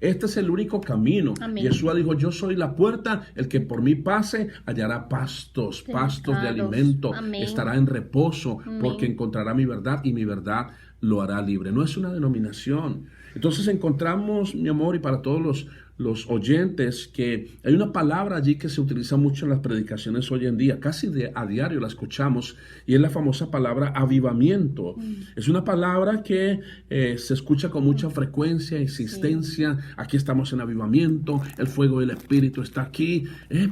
Este es el único camino. Yeshua dijo, yo soy la puerta, el que por mí pase hallará pastos de alimento. Estará en reposo porque encontrará mi verdad y mi verdad lo hará libre. No es una denominación. Entonces encontramos, mi amor, y para todos los oyentes, que hay una palabra allí que se utiliza mucho en las predicaciones hoy en día, casi a diario la escuchamos, y es la famosa palabra avivamiento. Es una palabra que se escucha con mucha frecuencia, insistencia. Aquí estamos en avivamiento, el fuego del Espíritu está aquí,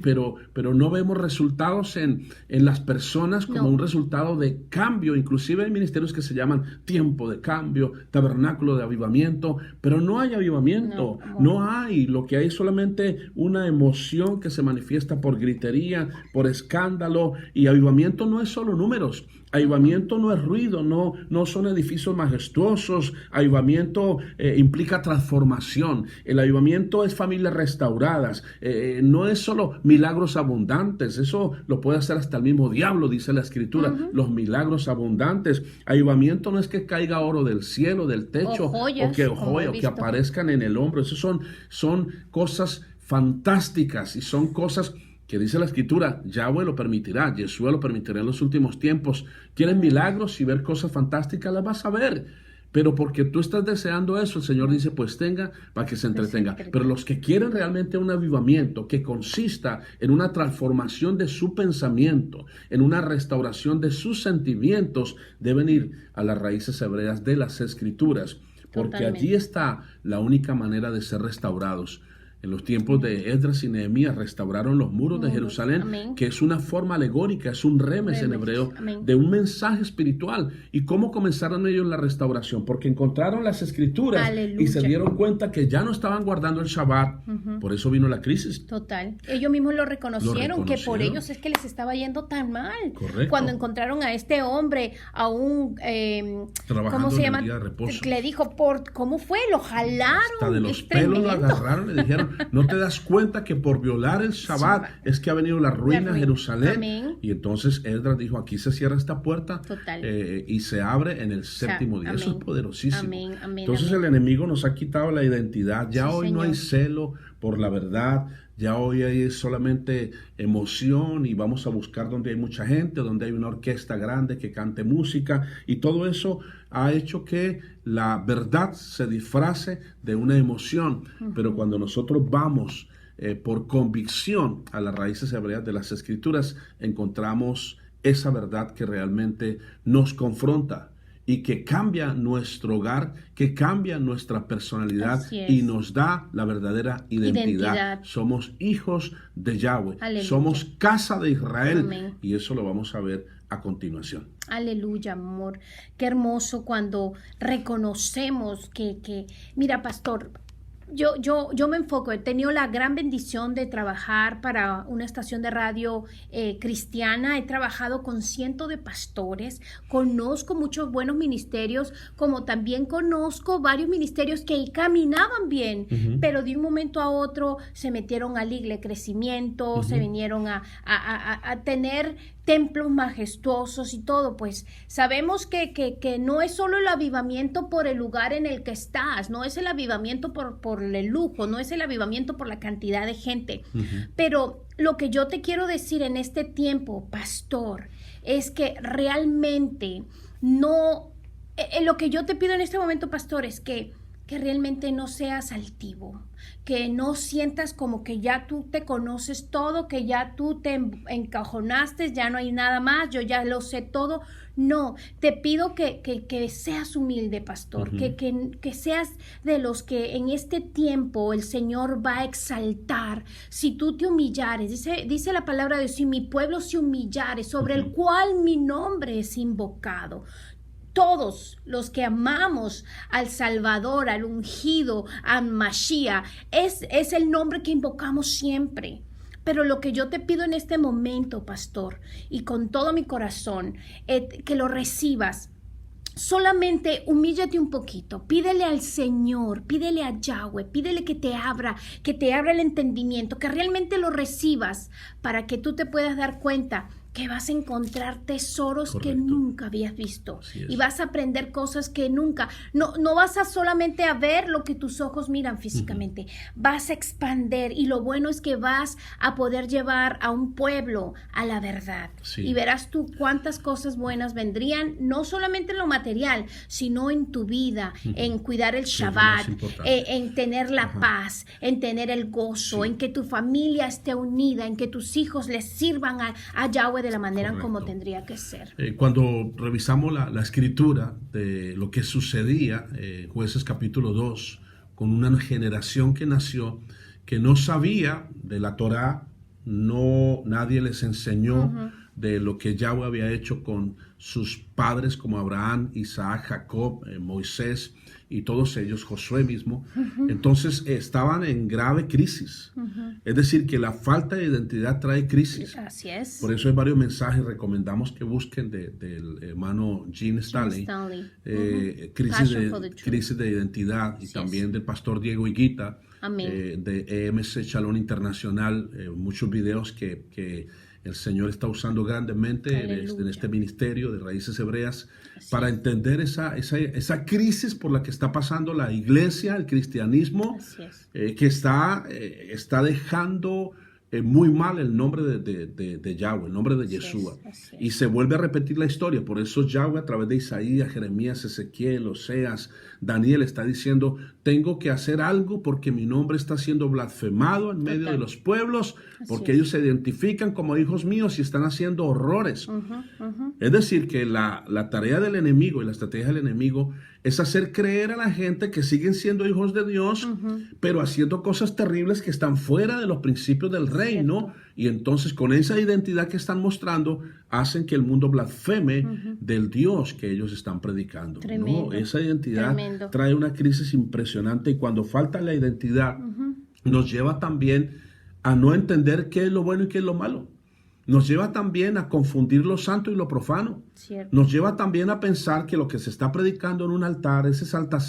pero no vemos resultados en las personas como un resultado de cambio. Inclusive hay ministerios que se llaman tiempo de cambio, tabernáculo de avivamiento, pero no hay avivamiento, no hay. Lo que hay es solamente una emoción que se manifiesta por gritería, por escándalo, y avivamiento no es solo números. Avivamiento no es ruido, no son edificios majestuosos. Avivamiento implica transformación. El avivamiento es familias restauradas. No es solo milagros abundantes. Eso lo puede hacer hasta el mismo diablo, dice la Escritura. Los milagros abundantes. Avivamiento no es que caiga oro del cielo, del techo, o que aparezcan en el hombro. Eso son cosas fantásticas y son cosas que dice la Escritura, Yahweh lo permitirá, Yeshua lo permitirá en los últimos tiempos. ¿Quieres milagros y ver cosas fantásticas? Las vas a ver. Pero porque tú estás deseando eso, el Señor dice, pues tenga para que se entretenga. Pero los que quieren realmente un avivamiento que consista en una transformación de su pensamiento, en una restauración de sus sentimientos, deben ir a las raíces hebreas de las Escrituras. Porque allí está la única manera de ser restaurados. En los tiempos de Esdras y Nehemías restauraron los muros de Jerusalén, que es una forma alegórica, es un remes en hebreo, de un mensaje espiritual. ¿Y cómo comenzaron ellos la restauración? Porque encontraron las Escrituras y se dieron cuenta que ya no estaban guardando el Shabbat. Por eso vino la crisis. Total. Ellos mismos lo reconocieron, que por ellos es que les estaba yendo tan mal. Correcto. Cuando encontraron a este hombre, a un... ¿cómo se llama? En el día de reposo. Le dijo, ¿cómo fue? Lo jalaron. Hasta de los pelos lo agarraron y le dijeron, ¿no te das cuenta que por violar el Shabbat es que ha venido la ruina a Jerusalén? Amén. Y entonces Esdras dijo, aquí se cierra esta puerta y se abre en el séptimo día. Eso es poderosísimo. Entonces el enemigo nos ha quitado la identidad. Ya hoy no hay celo por la verdad. Ya hoy hay solamente emoción y vamos a buscar donde hay mucha gente, donde hay una orquesta grande que cante música, y todo eso ha hecho que la verdad se disfrace de una emoción. Pero cuando nosotros vamos por convicción a las raíces hebreas de las Escrituras, encontramos esa verdad que realmente nos confronta y que cambia nuestro hogar, que cambia nuestra personalidad y nos da la verdadera identidad. Somos hijos de Yahweh, somos casa de Israel. Y eso lo vamos a ver a continuación. Aleluya, amor. Qué hermoso cuando reconocemos que mira, pastor, yo me enfoco, he tenido la gran bendición de trabajar para una estación de radio cristiana. He trabajado con cientos de pastores, conozco muchos buenos ministerios, como también conozco varios ministerios que caminaban bien, pero de un momento a otro se metieron al igle crecimiento, se vinieron a tener templos majestuosos y todo, pues sabemos que no es solo el avivamiento por el lugar en el que estás, no es el avivamiento por el lujo, no es el avivamiento por la cantidad de gente, pero lo que yo te quiero decir en este tiempo, pastor, es que realmente no, lo que yo te pido en este momento, pastor, es que realmente no seas altivo, que no sientas como que ya tú te conoces todo, que ya tú te encajonaste, ya no hay nada más, yo ya lo sé todo. No, te pido que seas humilde, pastor, que seas de los que en este tiempo el Señor va a exaltar. Si tú te humillares, dice la palabra de Dios, si mi pueblo se humillare, sobre el cual mi nombre es invocado. Todos los que amamos al Salvador, al ungido, a Mashiach, es el nombre que invocamos siempre. Pero lo que yo te pido en este momento, pastor, y con todo mi corazón, que lo recibas. Solamente humíllate un poquito, pídele al Señor, pídele a Yahweh, pídele que te abra el entendimiento, que realmente lo recibas para que tú te puedas dar cuenta que vas a encontrar tesoros que nunca habías visto y vas a aprender cosas que nunca, no vas a solamente a ver lo que tus ojos miran físicamente, vas a expander y lo bueno es que vas a poder llevar a un pueblo a la verdad y verás tú cuántas cosas buenas vendrían, no solamente en lo material, sino en tu vida, en cuidar el Shabbat, en tener la paz, en tener el gozo, en que tu familia esté unida, en que tus hijos les sirvan a Yahweh de la manera en como tendría que ser. Cuando revisamos la escritura de lo que sucedía, Jueces capítulo 2, con una generación que nació, que no sabía de la Torá, nadie les enseñó de lo que Yahweh había hecho con sus padres como Abraham, Isaac, Jacob, Moisés y todos ellos, Josué mismo. Entonces estaban en grave crisis. Es decir, que la falta de identidad trae crisis. Así es. Por eso hay varios mensajes, recomendamos que busquen del hermano Gene Stanley, crisis de identidad, y también del pastor Diego Higuita, de EMC Shalom Internacional, muchos videos que el Señor está usando grandemente en este ministerio de Raíces Hebreas para entender esa crisis por la que está pasando la iglesia, el cristianismo, que está dejando muy mal el nombre de Yahweh, el nombre de Yeshua. Y se vuelve a repetir la historia. Por eso Yahweh, a través de Isaías, Jeremías, Ezequiel, Oseas, Daniel, está diciendo: tengo que hacer algo porque mi nombre está siendo blasfemado en medio de los pueblos, porque ellos se identifican como hijos míos y están haciendo horrores. Es decir, que la tarea del enemigo y la estrategia del enemigo es hacer creer a la gente que siguen siendo hijos de Dios, pero haciendo cosas terribles que están fuera de los principios del reino. Y entonces, con esa identidad que están mostrando, hacen que el mundo blasfeme del Dios que ellos están predicando. ¿No? Esa identidad trae una crisis impresionante, y cuando falta la identidad, nos lleva también a no entender qué es lo bueno y qué es lo malo. Nos lleva también a confundir lo santo y lo profano. Nos lleva también a pensar que lo que se está predicando en un altar, ese salta,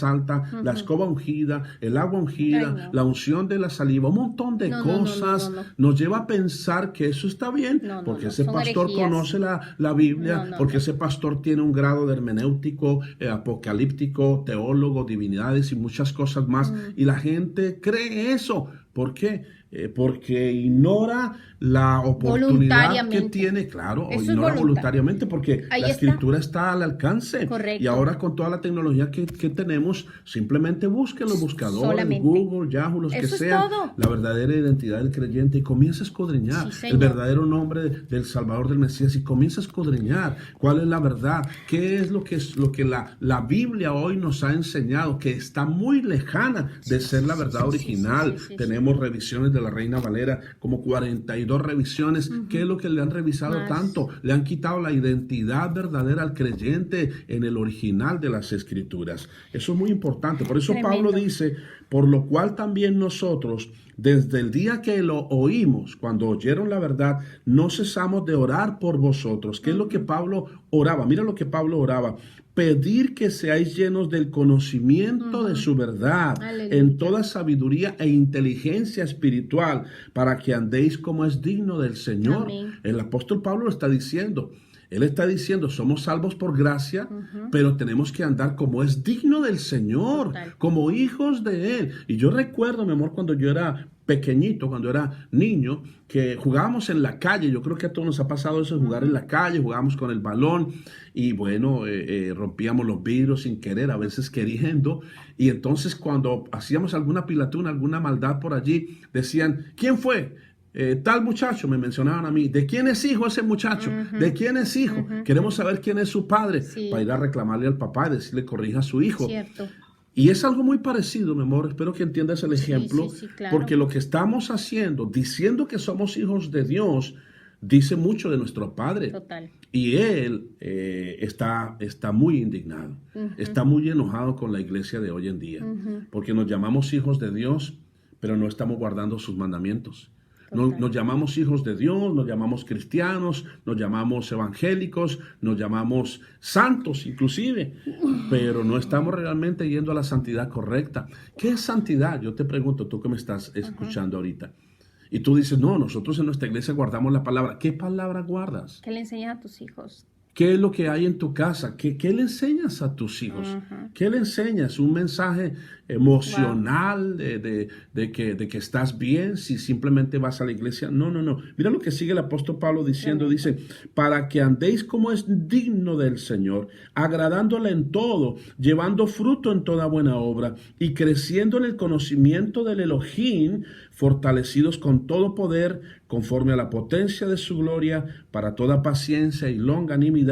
la escoba ungida, el agua ungida, la unción de la saliva, un montón de cosas, nos lleva a pensar que eso está bien, porque ese pastor conoce la Biblia, porque ese pastor tiene un grado de hermenéutico, apocalíptico, teólogo, divinidades y muchas cosas más. Y la gente cree eso. ¿Por qué? Porque ignora la oportunidad que tiene, claro, o ignora voluntariamente, porque la escritura está al alcance. Correcto. Y ahora con toda la tecnología que tenemos, simplemente busquen los buscadores, Google, Yahoo, los que sean, la verdadera identidad del creyente, y comienza a escudriñar el verdadero nombre del Salvador, del Mesías, y comienza a escudriñar cuál es la verdad, qué es lo que la Biblia hoy nos ha enseñado, que está muy lejana de ser la verdad original. Tenemos revisiones de la Reina Valera, como 42 revisiones. ¿Qué es lo que le han revisado tanto? Le han quitado la identidad verdadera al creyente en el original de las Escrituras. Eso es muy importante. Por eso Pablo dice: por lo cual también nosotros, desde el día que lo oímos, cuando oyeron la verdad, no cesamos de orar por vosotros. ¿Qué es lo que Pablo oraba? Mira lo que Pablo oraba: pedir que seáis llenos del conocimiento de su verdad, en toda sabiduría e inteligencia espiritual, espiritual, para que andéis como es digno del Señor. Amén. El apóstol Pablo lo está diciendo. Él está diciendo, somos salvos por gracia, pero tenemos que andar como es digno del Señor, Total. como hijos de Él. Y yo recuerdo, mi amor, cuando yo era pequeñito, cuando era niño, que jugábamos en la calle. Yo creo que a todos nos ha pasado eso, jugar en la calle, jugábamos con el balón y bueno, rompíamos los vidrios sin querer, a veces queriendo. Y entonces cuando hacíamos alguna pilatuna, alguna maldad por allí, decían, ¿quién fue? Tal muchacho, me mencionaban a mí. ¿De quién es hijo ese muchacho? ¿De quién es hijo? Queremos saber quién es su padre, Sí. para ir a reclamarle al papá y decirle corrija a su hijo. Cierto. Y es algo muy parecido, mi amor. Espero que entiendas el ejemplo. Sí, claro. Porque lo que estamos haciendo, diciendo que somos hijos de Dios, dice mucho de nuestro Padre. Total. Y Él está muy indignado. Está muy enojado con la iglesia de hoy en día. Porque nos llamamos hijos de Dios, pero no estamos guardando sus mandamientos. Nos llamamos hijos de Dios, nos llamamos cristianos, nos llamamos evangélicos, nos llamamos santos inclusive, pero no estamos realmente yendo a la santidad correcta. ¿Qué es santidad? Yo te pregunto, tú que me estás escuchando ahorita. Y tú dices, no, nosotros en nuestra iglesia guardamos la palabra. ¿Qué palabra guardas? ¿Qué le enseñas a tus hijos? ¿Qué es lo que hay en tu casa? ¿Qué le enseñas a tus hijos? ¿Qué le enseñas? ¿Un mensaje emocional de que estás bien si simplemente vas a la iglesia? No. Mira lo que sigue el apóstol Pablo diciendo. Dice, para que andéis como es digno del Señor, agradándole en todo, llevando fruto en toda buena obra y creciendo en el conocimiento del Elohim, fortalecidos con todo poder, conforme a la potencia de su gloria, para toda paciencia y longanimidad,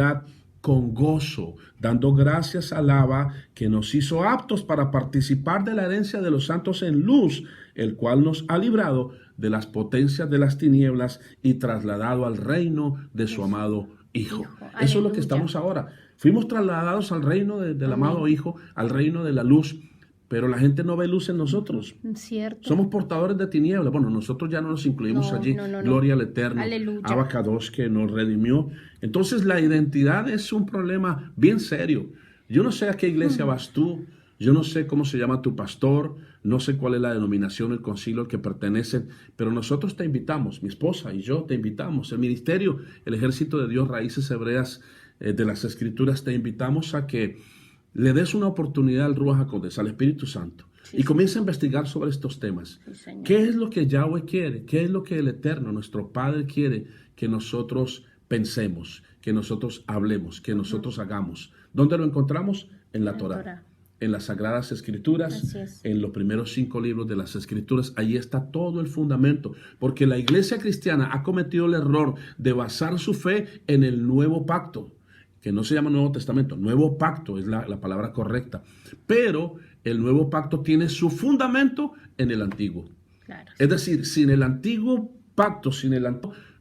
con gozo, dando gracias al Abba, que nos hizo aptos para participar de la herencia de los santos en luz, el cual nos ha librado de las potencias de las tinieblas y trasladado al reino de su amado Hijo. Eso es lo que estamos ahora. Fuimos trasladados al reino del amado Hijo, al reino de la luz. Pero la gente no ve luz en nosotros. Cierto. Somos portadores de tinieblas. Bueno, nosotros ya no nos incluimos allí. No. Gloria al Eterno. Aleluya. Abacados que nos redimió. Entonces la identidad es un problema bien serio. Yo no sé a qué iglesia vas tú. Yo no sé cómo se llama tu pastor. No sé cuál es la denominación, el concilio al que pertenecen. Pero nosotros te invitamos, mi esposa y yo te invitamos. El ministerio, el Ejército de Dios, Raíces Hebreas de las Escrituras, te invitamos a que le des una oportunidad al Ruach HaKodesh, al Espíritu Santo, y comienza a investigar sobre estos temas. Sí, ¿Qué es lo que Yahweh quiere? ¿Qué es lo que el Eterno, nuestro Padre, quiere que nosotros pensemos, que nosotros hablemos, que nosotros hagamos? ¿Dónde lo encontramos? En la Torah. En las Sagradas Escrituras, en los primeros 5 libros de las Escrituras. Ahí está todo el fundamento, porque la iglesia cristiana ha cometido el error de basar su fe en el Nuevo Pacto, que no se llama Nuevo Testamento. Nuevo Pacto es la palabra correcta, pero el Nuevo Pacto tiene su fundamento en el Antiguo. Claro. Es decir, sin el Antiguo Pacto,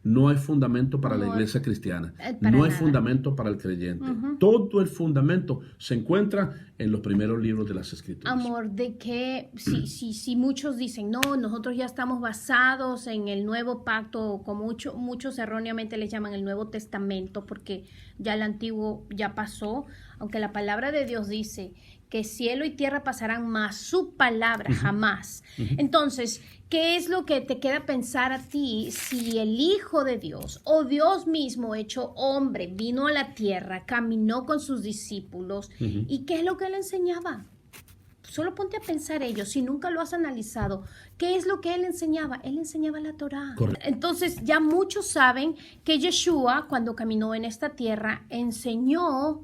no hay fundamento para la iglesia cristiana. No hay fundamento para el creyente. Todo el fundamento se encuentra en los primeros libros de las Escrituras. Amor, de que si muchos dicen, no, nosotros ya estamos basados en el Nuevo Pacto, como muchos erróneamente le llaman el Nuevo Testamento, porque ya el Antiguo ya pasó, aunque la palabra de Dios dice que cielo y tierra pasarán, más su palabra jamás. Entonces, ¿qué es lo que te queda pensar a ti si el Hijo de Dios o Dios mismo hecho hombre vino a la tierra, caminó con sus discípulos y qué es lo que él enseñaba? Solo ponte a pensar ello, si nunca lo has analizado. ¿Qué es lo que él enseñaba? Él enseñaba la Torá. Correcto. Entonces ya muchos saben que Yeshua, cuando caminó en esta tierra, enseñó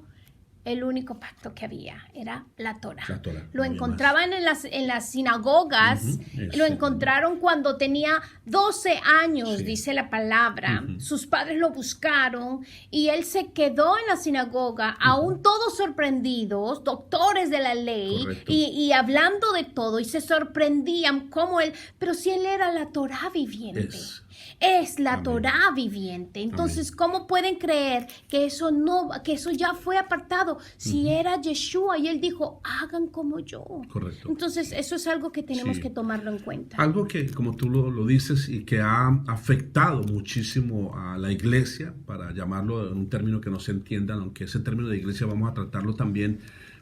el único pacto que había, era la Torá. Lo encontraban en las sinagogas, lo encontraron cuando tenía 12 años, dice la palabra. Sus padres lo buscaron y él se quedó en la sinagoga, aún todos sorprendidos, doctores de la ley, y hablando de todo, y se sorprendían cómo él, pero si él era la Torá viviente. Es la Torá viviente. Entonces, ¿cómo pueden creer que eso ya fue apartado? Si era Yeshua y él dijo, hagan como yo. Correcto. Entonces, eso es algo que tenemos que tomarlo en cuenta. Algo que, como tú lo dices, y que ha afectado muchísimo a la iglesia, para llamarlo en un término que no se entienda, aunque ese término de iglesia vamos a tratarlo también,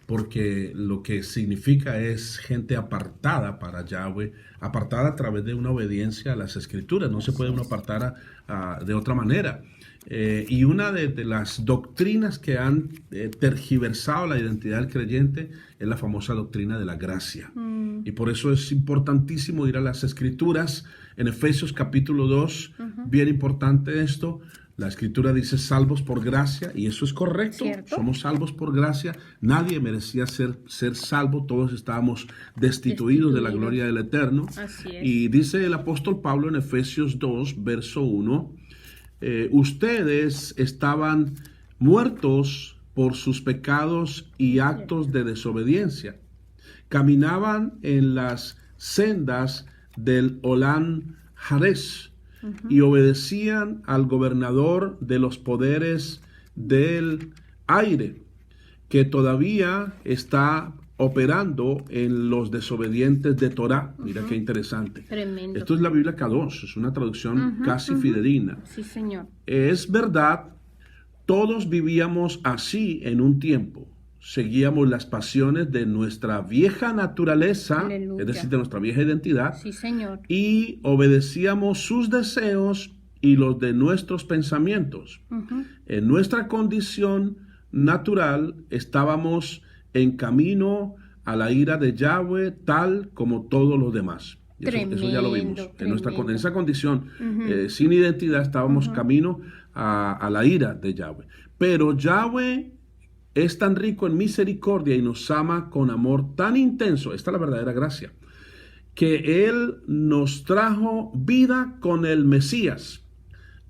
porque lo que significa es gente apartada para Yahweh, apartada a través de una obediencia a las Escrituras. No se puede uno apartar de otra manera. Y una de las doctrinas que han tergiversado la identidad del creyente es la famosa doctrina de la gracia. Y por eso es importantísimo ir a las Escrituras. En Efesios capítulo 2, bien importante esto. La Escritura dice salvos por gracia, y eso es correcto. ¿Cierto? Somos salvos por gracia. Nadie merecía ser salvo. Todos estábamos destituidos de la gloria del Eterno. Así es. Y dice el apóstol Pablo en Efesios 2, verso 1, ustedes estaban muertos por sus pecados y actos de desobediencia. Caminaban en las sendas del Olán Jarés y obedecían al gobernador de los poderes del aire, que todavía está operando en los desobedientes de Torah. Mira qué interesante. Tremendo. Esto es la Biblia K2, es una traducción casi fidedigna. Sí, señor. Es verdad, todos vivíamos así en un tiempo. Seguíamos las pasiones de nuestra vieja naturaleza, Aleluya. es decir, de nuestra vieja identidad, Sí, señor. y obedecíamos sus deseos y los de nuestros pensamientos. En nuestra condición natural estábamos en camino a la ira de Yahweh, tal como todos los demás. Eso ya lo vimos. En esa condición, sin identidad, estábamos camino a la ira de Yahweh. Pero Yahweh es tan rico en misericordia y nos ama con amor tan intenso, esta es la verdadera gracia, que Él nos trajo vida con el Mesías,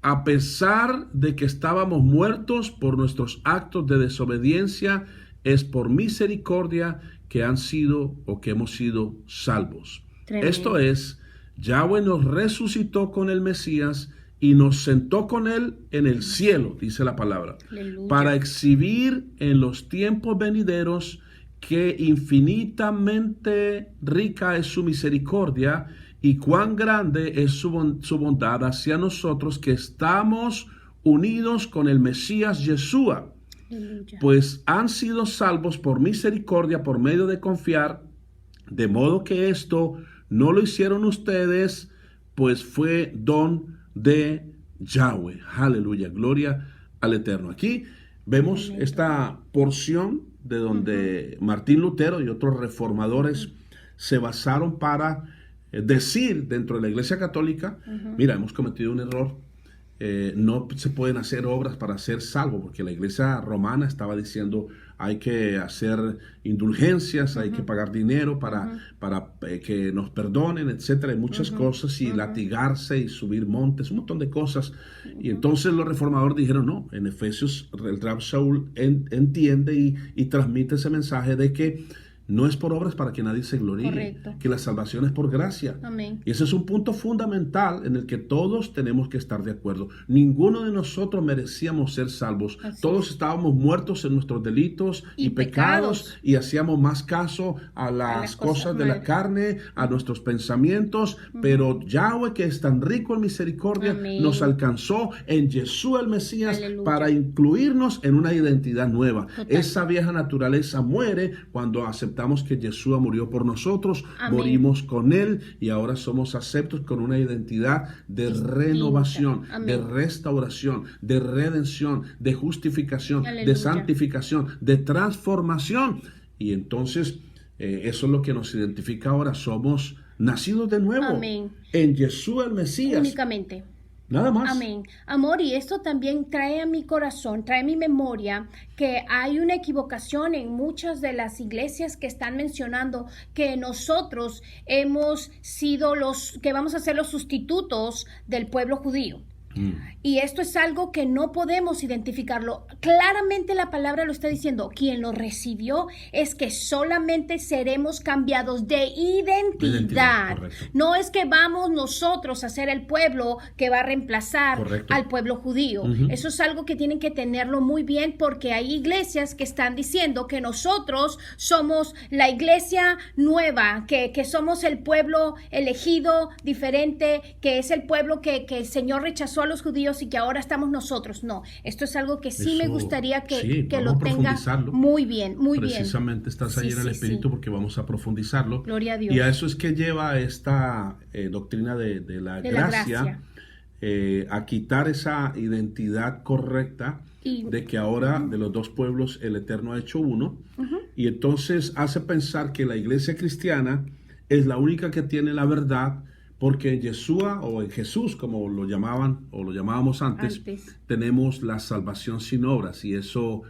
a pesar de que estábamos muertos por nuestros actos de desobediencia. Es por misericordia que han sido o que hemos sido salvos. Tremendo. Esto es, Yahweh nos resucitó con el Mesías y nos sentó con Él en el cielo, dice la palabra, Aleluya. para exhibir en los tiempos venideros que infinitamente rica es su misericordia y cuán grande es su bondad hacia nosotros que estamos unidos con el Mesías Yeshua. Aleluya. Pues han sido salvos por misericordia por medio de confiar, de modo que esto no lo hicieron ustedes, pues fue don de Yahweh. Aleluya, gloria al Eterno. Aquí vemos esta porción de donde Martín Lutero y otros reformadores se basaron para decir dentro de la Iglesia Católica, mira, hemos cometido un error. No se pueden hacer obras para ser salvo, porque la Iglesia romana estaba diciendo hay que hacer indulgencias, hay que pagar dinero para que nos perdonen, etcétera, y muchas cosas, y latigarse y subir montes, un montón de cosas. Y entonces los reformadores dijeron, no, en Efesios el Rab Shaul entiende y transmite ese mensaje de que no es por obras para que nadie se gloríe, Correcto. que la salvación es por gracia. Amén. Y ese es un punto fundamental en el que todos tenemos que estar de acuerdo. Ninguno de nosotros merecíamos ser salvos. Todos estábamos muertos en nuestros delitos y pecados y hacíamos más caso a las cosas de la carne, a nuestros pensamientos, pero Yahweh, que es tan rico en misericordia, Amén. nos alcanzó en Yeshua el Mesías. Aleluya. Para incluirnos en una identidad nueva. Total. Esa vieja naturaleza muere cuando aceptamos que Yeshua murió por nosotros, Amén. morimos con Él y ahora somos aceptos con una identidad de Distinta. renovación, Amén. de restauración, de redención, de justificación, Aleluya. de santificación, de transformación. Y entonces eso es lo que nos identifica ahora. Somos nacidos de nuevo. Amén. En Yeshua el Mesías. Únicamente. Nada más. Amén. Amor, y esto también trae a mi corazón, trae a mi memoria que hay una equivocación en muchas de las iglesias que están mencionando que nosotros hemos sido que vamos a ser los sustitutos del pueblo judío. Y esto es algo que no podemos identificarlo. Claramente la palabra lo está diciendo. Quien lo recibió es que solamente seremos cambiados de identidad. Correcto. No es que vamos nosotros a ser el pueblo que va a reemplazar Correcto. al pueblo judío. Eso es algo que tienen que tenerlo muy bien porque hay iglesias que están diciendo que nosotros somos la iglesia nueva, que somos el pueblo elegido, diferente, que es el pueblo que el Señor rechazó a los judíos y que ahora estamos nosotros. No, esto es algo que sí me gustaría que vamos lo tenga muy bien, muy bien. Precisamente estás ahí en el Espíritu porque vamos a profundizarlo. Gloria a Dios. Y a eso es que lleva esta doctrina de la gracia. A quitar esa identidad correcta de que ahora de los dos pueblos el Eterno ha hecho uno, y entonces hace pensar que la iglesia cristiana es la única que tiene la verdad, porque en Yeshua o en Jesús, como lo llamaban o lo llamábamos antes, tenemos la salvación sin obras, y eso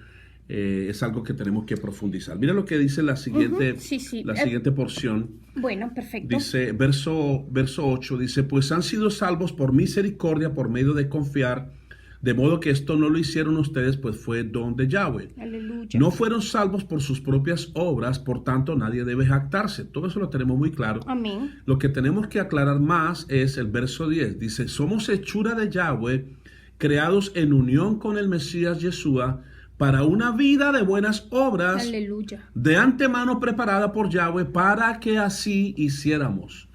es algo que tenemos que profundizar. Mira lo que dice la siguiente, la siguiente porción. Bueno, perfecto. Dice, verso 8, dice, pues han sido salvos por misericordia, por medio de confiar, de modo que esto no lo hicieron ustedes, pues fue don de Yahweh. Aleluya. No fueron salvos por sus propias obras, por tanto nadie debe jactarse. Todo eso lo tenemos muy claro. Amén. Lo que tenemos que aclarar más es el verso 10. Dice, somos hechura de Yahweh, creados en unión con el Mesías Yeshua, para una vida de buenas obras, aleluya, de antemano preparada por Yahweh para que así hiciéramos.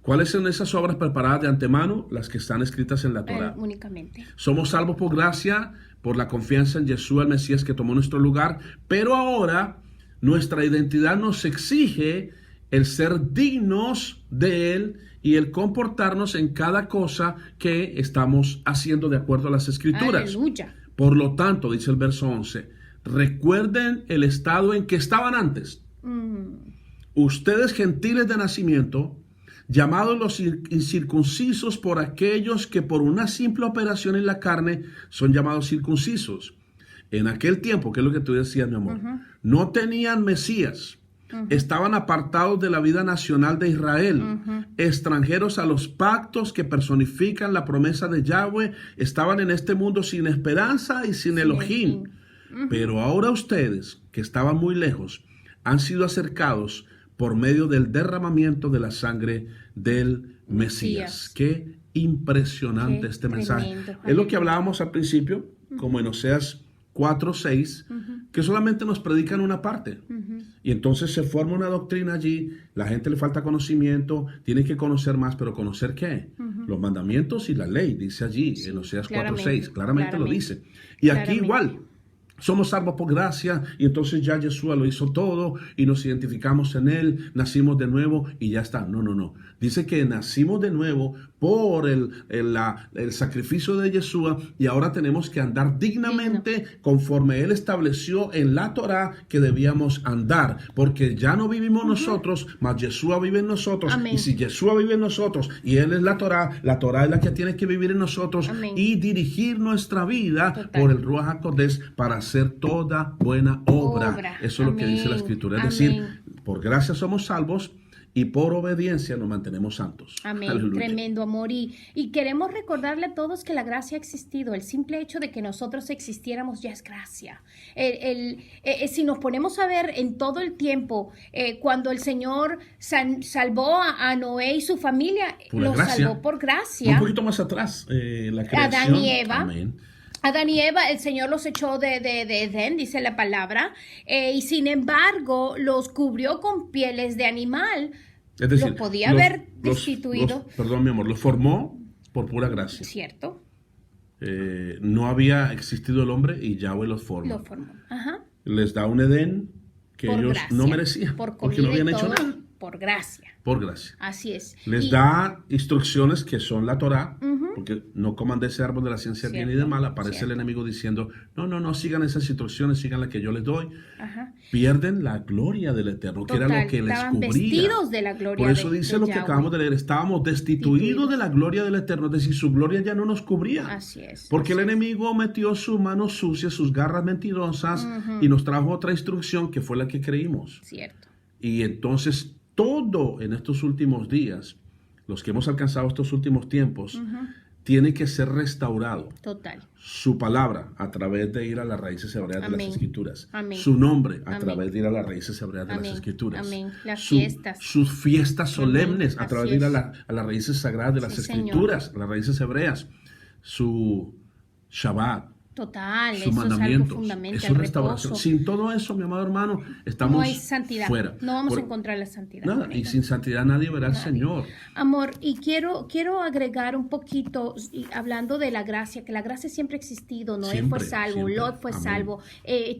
¿Cuáles son esas obras preparadas de antemano? Las que están escritas en la Torah. Únicamente. Somos salvos por gracia, por la confianza en Yeshua, el Mesías que tomó nuestro lugar, pero ahora nuestra identidad nos exige el ser dignos de Él y el comportarnos en cada cosa que estamos haciendo de acuerdo a las Escrituras. Aleluya. Por lo tanto, dice el verso 11, recuerden el estado en que estaban antes. Ustedes gentiles de nacimiento, llamados los incircuncisos por aquellos que por una simple operación en la carne son llamados circuncisos. En aquel tiempo, que es lo que tú decías, mi amor, no tenían Mesías. Estaban apartados de la vida nacional de Israel, extranjeros a los pactos que personifican la promesa de Yahweh, estaban en este mundo sin esperanza y sin Elohim. Pero ahora ustedes, que estaban muy lejos, han sido acercados por medio del derramamiento de la sangre del Mesías. Qué impresionante este mensaje. Es lo que hablábamos al principio, como en Oseas 4:6, que solamente nos predican una parte. Y entonces se forma una doctrina allí, la gente le falta conocimiento, tiene que conocer más, pero ¿conocer qué? Los mandamientos y la ley, dice allí en Oseas 4:6, claramente lo dice. Y aquí igual, somos salvos por gracia, y entonces ya Yeshua lo hizo todo, y nos identificamos en Él, nacimos de nuevo, y ya está. No, no, no. Dice que nacimos de nuevo por el sacrificio de Yeshua, y ahora tenemos que andar dignamente conforme Él estableció en la Torah que debíamos andar, porque ya no vivimos nosotros, mas Yeshua vive en nosotros. Amén. Y si Yeshua vive en nosotros, y Él es la Torah es la que tiene que vivir en nosotros. Amén. Y dirigir nuestra vida por el Ruach HaKodesh para hacer toda buena obra. Eso es lo que dice la Escritura. Es decir, por gracia somos salvos, y por obediencia nos mantenemos santos. Amén. Aleluya. Tremendo amor. Y queremos recordarle a todos que la gracia ha existido. El simple hecho de que nosotros existiéramos ya es gracia. Si nos ponemos a ver en todo el tiempo, cuando el Señor salvó a Noé y su familia, lo salvó por gracia. Un poquito más atrás, la creación. Adán y Eva. Amén. Adán y Eva, el Señor los echó de Edén, dice la palabra, y sin embargo los cubrió con pieles de animal. Es decir, los podía haber destituido. Perdón, mi amor, los formó por pura gracia. Cierto. No había existido el hombre y Yahweh los formó. Los formó. Ajá. Les da un Edén que por ellos gracia, no merecían, porque no habían hecho nada. Por gracia. Por gracia. Así es. Les da instrucciones que son la Torah, porque no coman de ese árbol de la ciencia del bien y del mal. Aparece el enemigo diciendo, no, sigan esas instrucciones, sigan las que yo les doy. Ajá. Pierden la gloria del Eterno, que era lo que les cubría. Vestidos de la gloria. Por eso dice lo que acabamos de leer, estábamos destituidos de la gloria del Eterno, es decir, su gloria ya no nos cubría. Así es. Porque el enemigo metió su mano sucia, sus garras mentirosas, y nos trajo otra instrucción que fue la que creímos. Cierto. Y entonces todo en estos últimos días, los que hemos alcanzado estos últimos tiempos, tiene que ser restaurado. Total. Su palabra a través de ir a las raíces hebreas de las Escrituras. Amén. Su nombre a través de ir a las raíces hebreas de las Escrituras. Amén. Las fiestas. Sus fiestas solemnes a Así través de ir a las raíces sagradas de las Escrituras, Señor. las raíces hebreas. Su Shabbat, Total, sus eso es algo mandamientos. fundamental, Eso el es restauración. reposo. Sin todo eso, mi amado hermano, estamos No hay santidad. fuera. No vamos a encontrar la santidad. Nada, y sin santidad nadie verá al Señor. Amor, y quiero agregar un poquito, hablando de la gracia, que la gracia siempre ha existido. Noé Siempre, fue salvo, siempre. Lot fue Amén. salvo.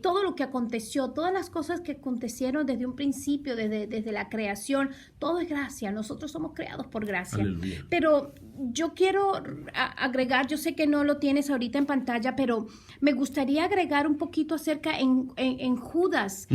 Todo lo que aconteció, todas las cosas que acontecieron desde un principio, desde la creación, todo es gracia. Nosotros somos creados por gracia. Aleluya. Pero yo quiero agregar, yo sé que no lo tienes ahorita en pantalla, pero me gustaría agregar un poquito acerca en Judas,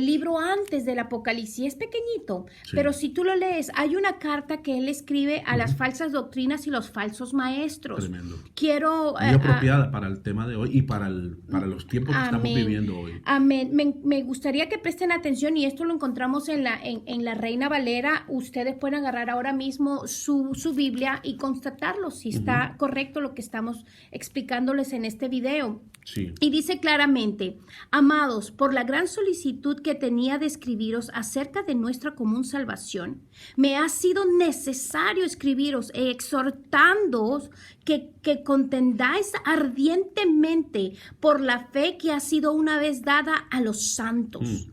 libro antes del Apocalipsis. Es pequeñito, Sí. pero si tú lo lees, hay una carta que él escribe a las falsas doctrinas y los falsos maestros. Tremendo. Quiero... Muy apropiada para el tema de hoy y para los tiempos que estamos viviendo hoy. Amén. Me gustaría que presten atención, y esto lo encontramos en la Reina Valera. Ustedes pueden agarrar ahora mismo su Biblia y constatarlo si está correcto lo que estamos explicándoles en este video. Sí. Y dice claramente: amados, por la gran solicitud que tenía de escribiros acerca de nuestra común salvación, me ha sido necesario escribiros exhortándoos que contendáis ardientemente por la fe que ha sido una vez dada a los santos.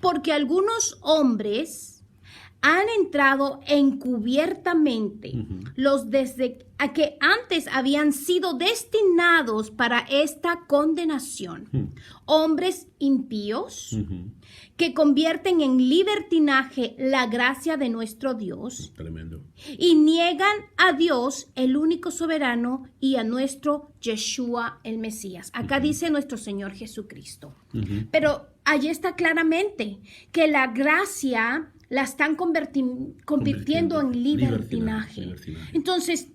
Porque algunos hombres han entrado encubiertamente, los desde a que antes habían sido destinados para esta condenación, hombres impíos que convierten en libertinaje la gracia de nuestro Dios. Tremendo. Y niegan a Dios, el único soberano, y a nuestro Yeshua, el Mesías. Acá dice nuestro Señor Jesucristo. Pero allí está claramente que la gracia la están convirtiendo en libertinaje. Entonces,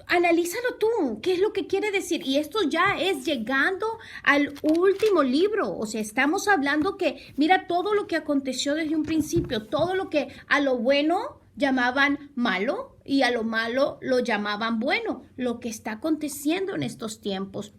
analízalo tú. ¿Qué es lo que quiere decir? Y esto ya es llegando al último libro. O sea, estamos hablando que, mira todo lo que aconteció desde un principio, todo lo que a lo bueno llamaban malo y a lo malo lo llamaban bueno, lo que está aconteciendo en estos tiempos.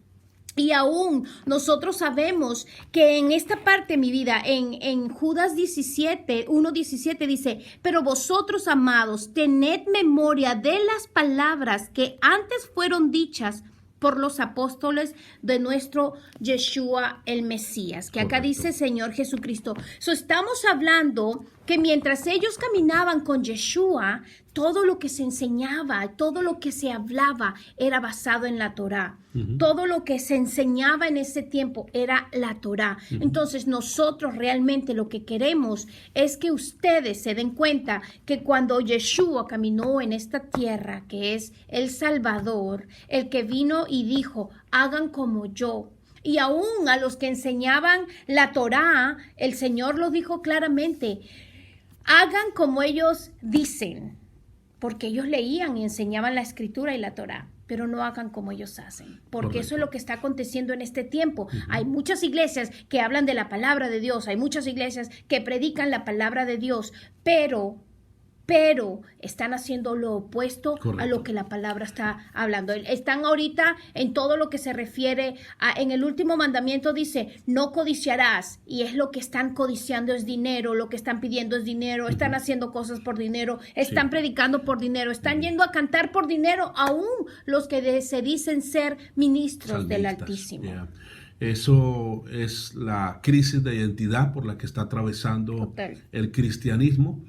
Y aún nosotros sabemos que en esta parte, mi vida, en Judas 1:17 dice: pero vosotros, amados, tened memoria de las palabras que antes fueron dichas por los apóstoles de nuestro Yeshua el Mesías, que acá dice Señor Jesucristo. Estamos hablando que mientras ellos caminaban con Yeshua, todo lo que se enseñaba, todo lo que se hablaba era basado en la Torá. Todo lo que se enseñaba en ese tiempo era la Torá. Entonces nosotros realmente lo que queremos es que ustedes se den cuenta que cuando Yeshua caminó en esta tierra, que es el Salvador, el que vino y dijo: hagan como yo. Y aún a los que enseñaban la Torá, el Señor lo dijo claramente: hagan como ellos dicen, porque ellos leían y enseñaban la Escritura y la Torá, pero no hagan como ellos hacen, porque eso es lo que está aconteciendo en este tiempo. Hay muchas iglesias que hablan de la palabra de Dios, hay muchas iglesias que predican la palabra de Dios, pero están haciendo lo opuesto a lo que la palabra está hablando. Están ahorita en todo lo que se refiere en el último mandamiento dice: no codiciarás, y es lo que están codiciando es dinero, lo que están pidiendo es dinero, están haciendo cosas por dinero, están predicando por dinero, están yendo a cantar por dinero, aún los que se dicen ser ministros del Altísimo. Eso es la crisis de identidad por la que está atravesando el cristianismo.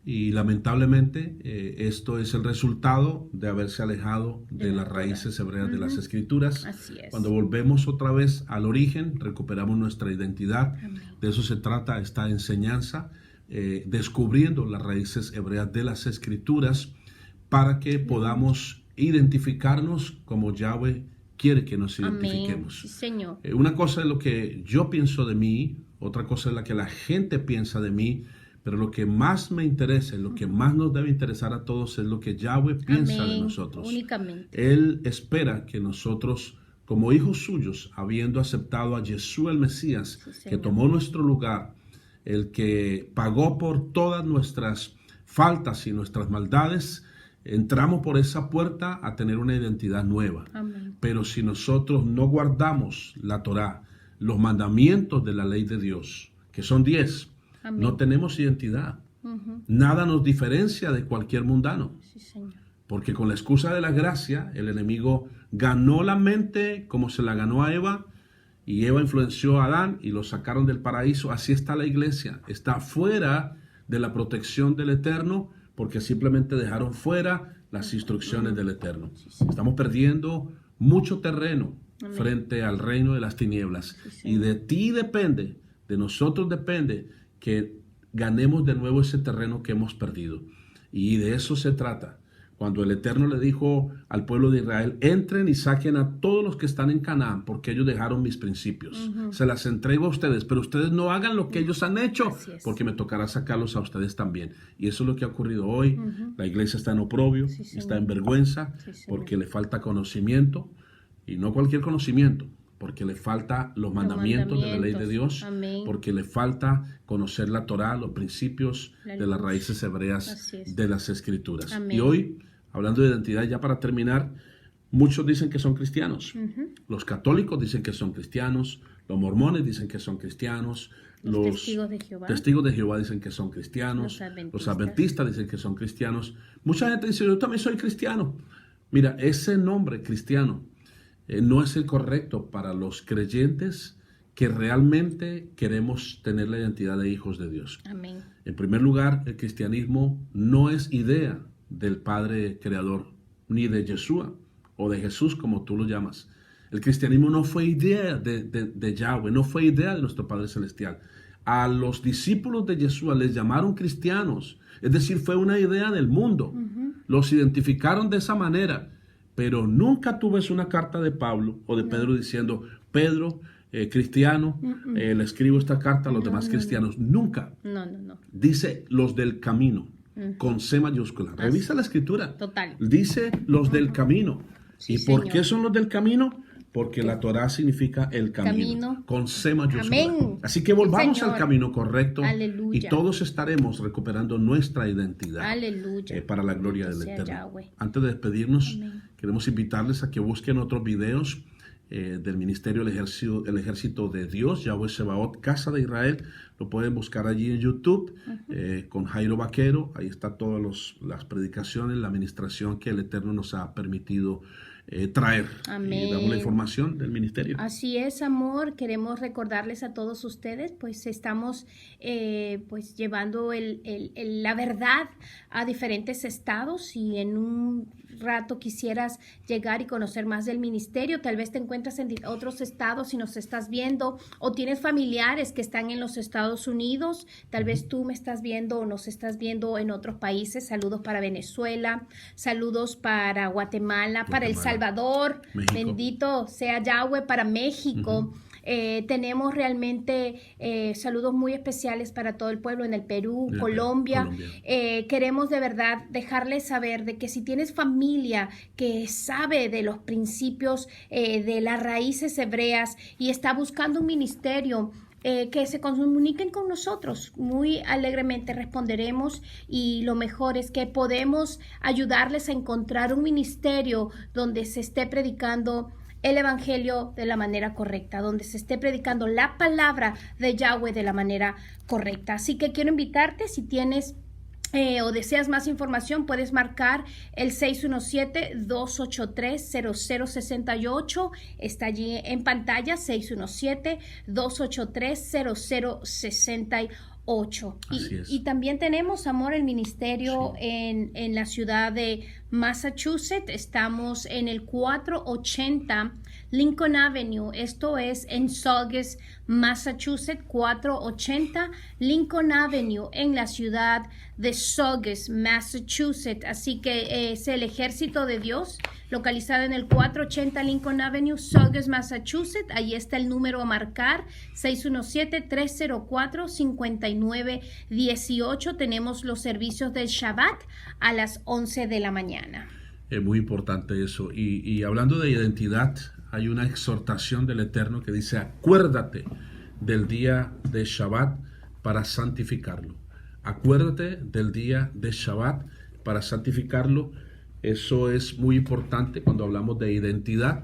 Y lamentablemente esto es el resultado de haberse alejado de las raíces hebreas de las Escrituras. Así es. Cuando volvemos otra vez al origen, recuperamos nuestra identidad. Amén. De eso se trata esta enseñanza, descubriendo las raíces hebreas de las Escrituras para que podamos identificarnos como Yahweh quiere que nos identifiquemos. Sí, Señor. Una cosa es lo que yo pienso de mí, otra cosa es la que la gente piensa de mí. Pero lo que más me interesa, lo que más nos debe interesar a todos es lo que Yahweh piensa de nosotros. Únicamente. Él espera que nosotros, como hijos suyos, habiendo aceptado a Yeshua el Mesías, que tomó nuestro lugar, el que pagó por todas nuestras faltas y nuestras maldades, entramos por esa puerta a tener una identidad nueva. Amén. Pero si nosotros no guardamos la Torá, los mandamientos de la ley de Dios, que son 10, Amén. No tenemos identidad. Nada nos diferencia de cualquier mundano. Sí, Señor. Porque con la excusa de la gracia, el enemigo ganó la mente como se la ganó a Eva y Eva influenció a Adán y lo sacaron del paraíso. Así está la iglesia, está fuera de la protección del Eterno porque simplemente dejaron fuera las instrucciones del Eterno. Estamos perdiendo mucho terreno frente al reino de las tinieblas, y de ti depende, de nosotros depende que ganemos de nuevo ese terreno que hemos perdido, y de eso se trata. Cuando el Eterno le dijo al pueblo de Israel, entren y saquen a todos los que están en Canaán, porque ellos dejaron mis principios. Se las entrego a ustedes, pero ustedes no hagan lo que ellos han hecho, porque me tocará sacarlos a ustedes también. Y eso es lo que ha ocurrido hoy. La iglesia está en oprobio, está en vergüenza, porque le falta conocimiento, y no cualquier conocimiento, porque le falta los mandamientos de la ley de Dios, porque le falta conocer la Torá, los principios de las raíces hebreas de las Escrituras. Y hoy, hablando de identidad, ya para terminar, muchos dicen que son cristianos. Los católicos dicen que son cristianos, los mormones dicen que son cristianos, los testigos de Jehová dicen que son cristianos, los adventistas dicen que son cristianos. Mucha gente dice, yo también soy cristiano. Mira, ese nombre cristiano no es el correcto para los creyentes que realmente queremos tener la identidad de hijos de Dios. Amén. En primer lugar, el cristianismo no es idea del Padre Creador, ni de Yeshua, o de Jesús, como tú lo llamas. El cristianismo no fue idea de Yahweh, no fue idea de nuestro Padre Celestial. A los discípulos de Yeshua les llamaron cristianos, es decir, fue una idea del mundo. Los identificaron de esa manera. Pero nunca tú ves una carta de Pablo o de Pedro diciendo, Pedro, cristiano, le escribo esta carta a los demás cristianos. Nunca. No. Dice los del camino, con C mayúscula. Revisa la escritura. Total. Dice los del camino. ¿Y por qué son los del camino? Porque la Torá significa el camino, con C mayúscula. Amén. Así que volvamos al camino correcto. Aleluya. Y todos estaremos recuperando nuestra identidad. Aleluya. Para la gloria del Eterno. Yahweh. Antes de despedirnos, queremos invitarles a que busquen otros videos del Ministerio del Ejército de Dios, Yahweh Sebaot, Casa de Israel. Lo pueden buscar allí en YouTube con Jairo Vaquero. Ahí está todas las predicaciones, la administración que el Eterno nos ha permitido traer. Amén. Y damos la información del ministerio. Así es, amor. Queremos recordarles a todos ustedes, pues estamos pues llevando la verdad a diferentes estados, y en un rato quisieras llegar y conocer más del ministerio. Tal vez te encuentras en otros estados y nos estás viendo, o tienes familiares que están en los Estados Unidos. Tal vez tú me estás viendo o nos estás viendo en otros países. Saludos para Venezuela, saludos para Guatemala, para El Salvador, México. Bendito sea Yahweh, para México. Tenemos realmente saludos muy especiales para todo el pueblo en el Perú, Colombia. Queremos de verdad dejarles saber de que si tienes familia que sabe de los principios de las raíces hebreas y está buscando un ministerio, que se comuniquen con nosotros. Muy alegremente responderemos, y lo mejor es que podemos ayudarles a encontrar un ministerio donde se esté predicando el evangelio de la manera correcta, donde se esté predicando la palabra de Yahweh de la manera correcta. Así que quiero invitarte, si tienes o deseas más información, puedes marcar el 617-283-0068. Está allí en pantalla, 617-283-0068. Y también tenemos, amor, el ministerio en la ciudad de Massachusetts. Estamos en el 480 Lincoln Avenue. Esto es en Saugus, Massachusetts. 480 Lincoln Avenue en la ciudad de Saugus, Massachusetts. Así que es el Ejército de Dios, localizado en el 480 Lincoln Avenue, Saugus, Massachusetts. Ahí está el número a marcar, 617-304-5918. Tenemos los servicios del Shabbat a las 11 de la mañana. Es muy importante eso. Y hablando de identidad, hay una exhortación del Eterno que dice, acuérdate del día de Shabbat para santificarlo. Acuérdate del día de Shabbat para santificarlo. Eso es muy importante cuando hablamos de identidad,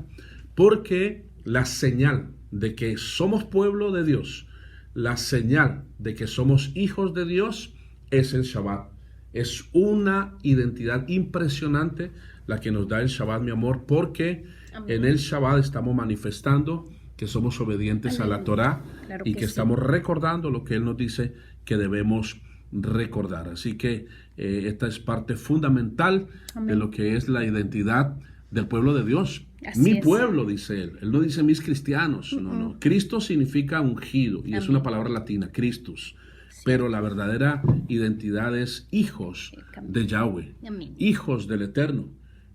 porque la señal de que somos pueblo de Dios, la señal de que somos hijos de Dios es el Shabbat. Es una identidad impresionante la que nos da el Shabbat, mi amor, porque en el Shabbat estamos manifestando que somos obedientes a la Torá Claro y que que sí. estamos recordando lo que Él nos dice que debemos recordar. Así que esta es parte fundamental de lo que es la identidad del pueblo de Dios. Así Mi es. pueblo, dice él. Él no dice mis cristianos. No. Cristo significa ungido y es Amén. una palabra latina, Christus. Pero la verdadera identidad es hijos de Yahweh, Amén. hijos del Eterno.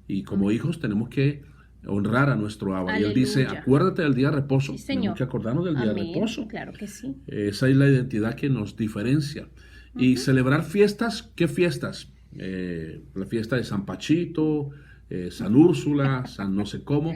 Y como hijos tenemos que honrar a nuestro Abba. Y él dice, Aleluya. acuérdate del día de reposo. Sí, Señor. Tenemos que acordarnos del día de Amén. reposo. Claro que sí. Esa es la identidad que nos diferencia. Y celebrar fiestas, ¿qué fiestas? La fiesta de San Pachito, San Úrsula, San no sé cómo,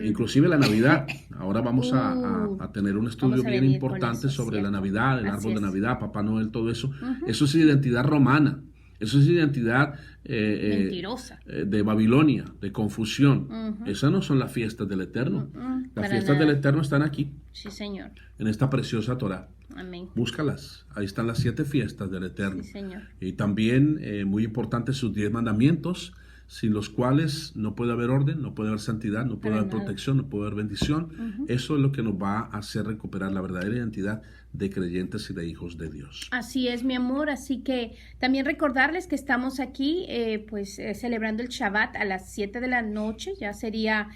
inclusive la Navidad. Ahora vamos a tener un estudio Vamos a bien venir con importante eso, sobre la ¿cierto? Navidad, el Así árbol de es. Navidad, Papá Noel, todo eso. Eso es identidad romana. Eso es identidad Mentirosa. de Babilonia, de confusión. Esas no son las fiestas del Eterno. Las Para fiestas nada. del Eterno están aquí, Sí, Señor. en esta preciosa Torá. Amén. Búscalas. Ahí están las 7 fiestas del Eterno. Sí, Señor. Y también, muy importante, sus 10 mandamientos, sin los cuales no puede haber orden, no puede haber santidad, no puede Para haber nada. protección, no puede haber bendición. Eso es lo que nos va a hacer recuperar la verdadera identidad de creyentes y de hijos de Dios. Así es, mi amor. Así que también recordarles que estamos aquí, celebrando el Shabbat a las 7 de la noche. Ya sería,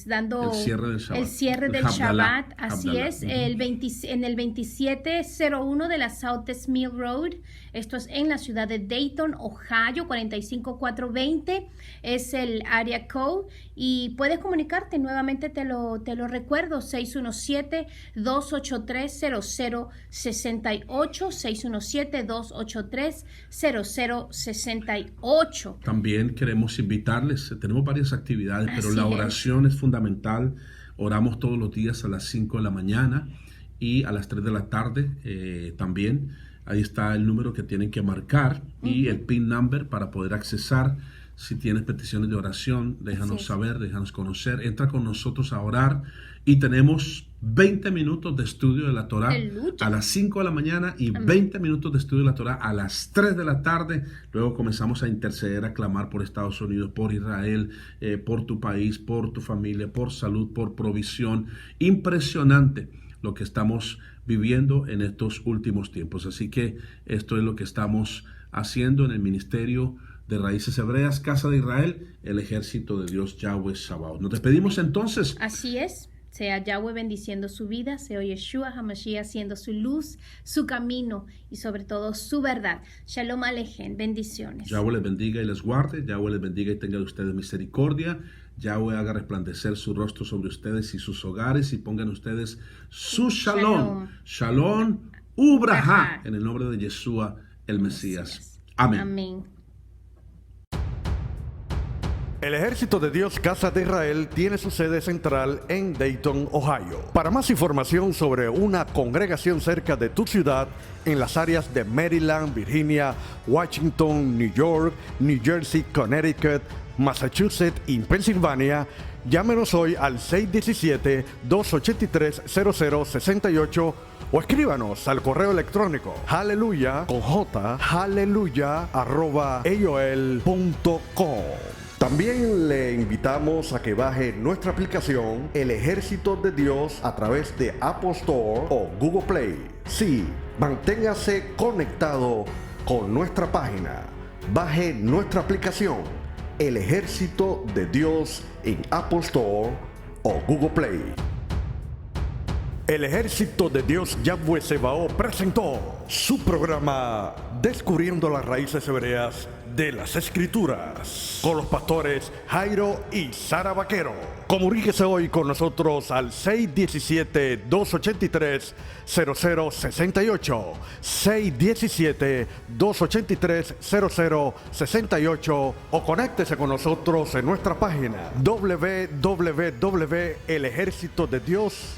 dando El cierre del Shabbat. el cierre El del Havdalah. Shabbat. Así Havdalah. es, en el 2701 de la South Mill Road. Esto es en la ciudad de Dayton, Ohio, 45420. Es el area code. Y puedes comunicarte, nuevamente te lo recuerdo, 617-283-0068, 617-283-0068. También queremos invitarles, tenemos varias actividades, pero Así la es. oración es fundamental. Oramos todos los días a las 5 de la mañana y a las 3 de la tarde también. Ahí está el número que tienen que marcar y el PIN number para poder accesar. Si tienes peticiones de oración, déjanos Así es. saber, déjanos conocer. Entra con nosotros a orar y tenemos 20 minutos de estudio de la Torá Aleluya. a las 5 de la mañana y 20 minutos de estudio de la Torá a las 3 de la tarde. Luego comenzamos a interceder, a clamar por Estados Unidos, por Israel, por tu país, por tu familia, por salud, por provisión. Impresionante lo que estamos viviendo en estos últimos tiempos. Así que esto es lo que estamos haciendo en el Ministerio de Raíces Hebreas, Casa de Israel, el ejército de Dios Yahweh Sabaoth. Nos despedimos entonces. Así es. Sea Yahweh bendiciendo su vida, sea Yeshua HaMashiach haciendo su luz, su camino y sobre todo su verdad. Shalom Alejem, bendiciones. Yahweh les bendiga y les guarde. Yahweh les bendiga y tenga de ustedes misericordia. Yahweh haga resplandecer su rostro sobre ustedes y sus hogares y pongan ustedes su shalom. Shalom Ubraha, en el nombre de Yeshua el Mesías. Amén. Amén. El Ejército de Dios Casa de Israel tiene su sede central en Dayton, Ohio. Para más información sobre una congregación cerca de tu ciudad, en las áreas de Maryland, Virginia, Washington, New York, New Jersey, Connecticut, Massachusetts y Pensilvania, llámenos hoy al 617-283-0068 o escríbanos al correo electrónico @aol.com. También le invitamos a que baje nuestra aplicación El Ejército de Dios a través de Apple Store o Google Play. Sí, manténgase conectado con nuestra página. Baje nuestra aplicación El Ejército de Dios en Apple Store o Google Play. El Ejército de Dios Yahweh Sebaoth presentó su programa Descubriendo las Raíces Hebreas de las Escrituras con los pastores Jairo y Sara Vaquero. Comuníquese hoy con nosotros al 617-283-0068, 617-283-0068 o conéctese con nosotros en nuestra página www.elejercitodedios.org.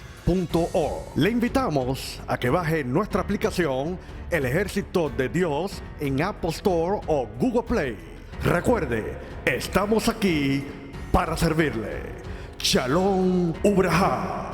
Le invitamos a que baje nuestra aplicación El Ejército de Dios en Apple Store o Google Play. Recuerde, estamos aquí para servirle. Shalom Ubraha.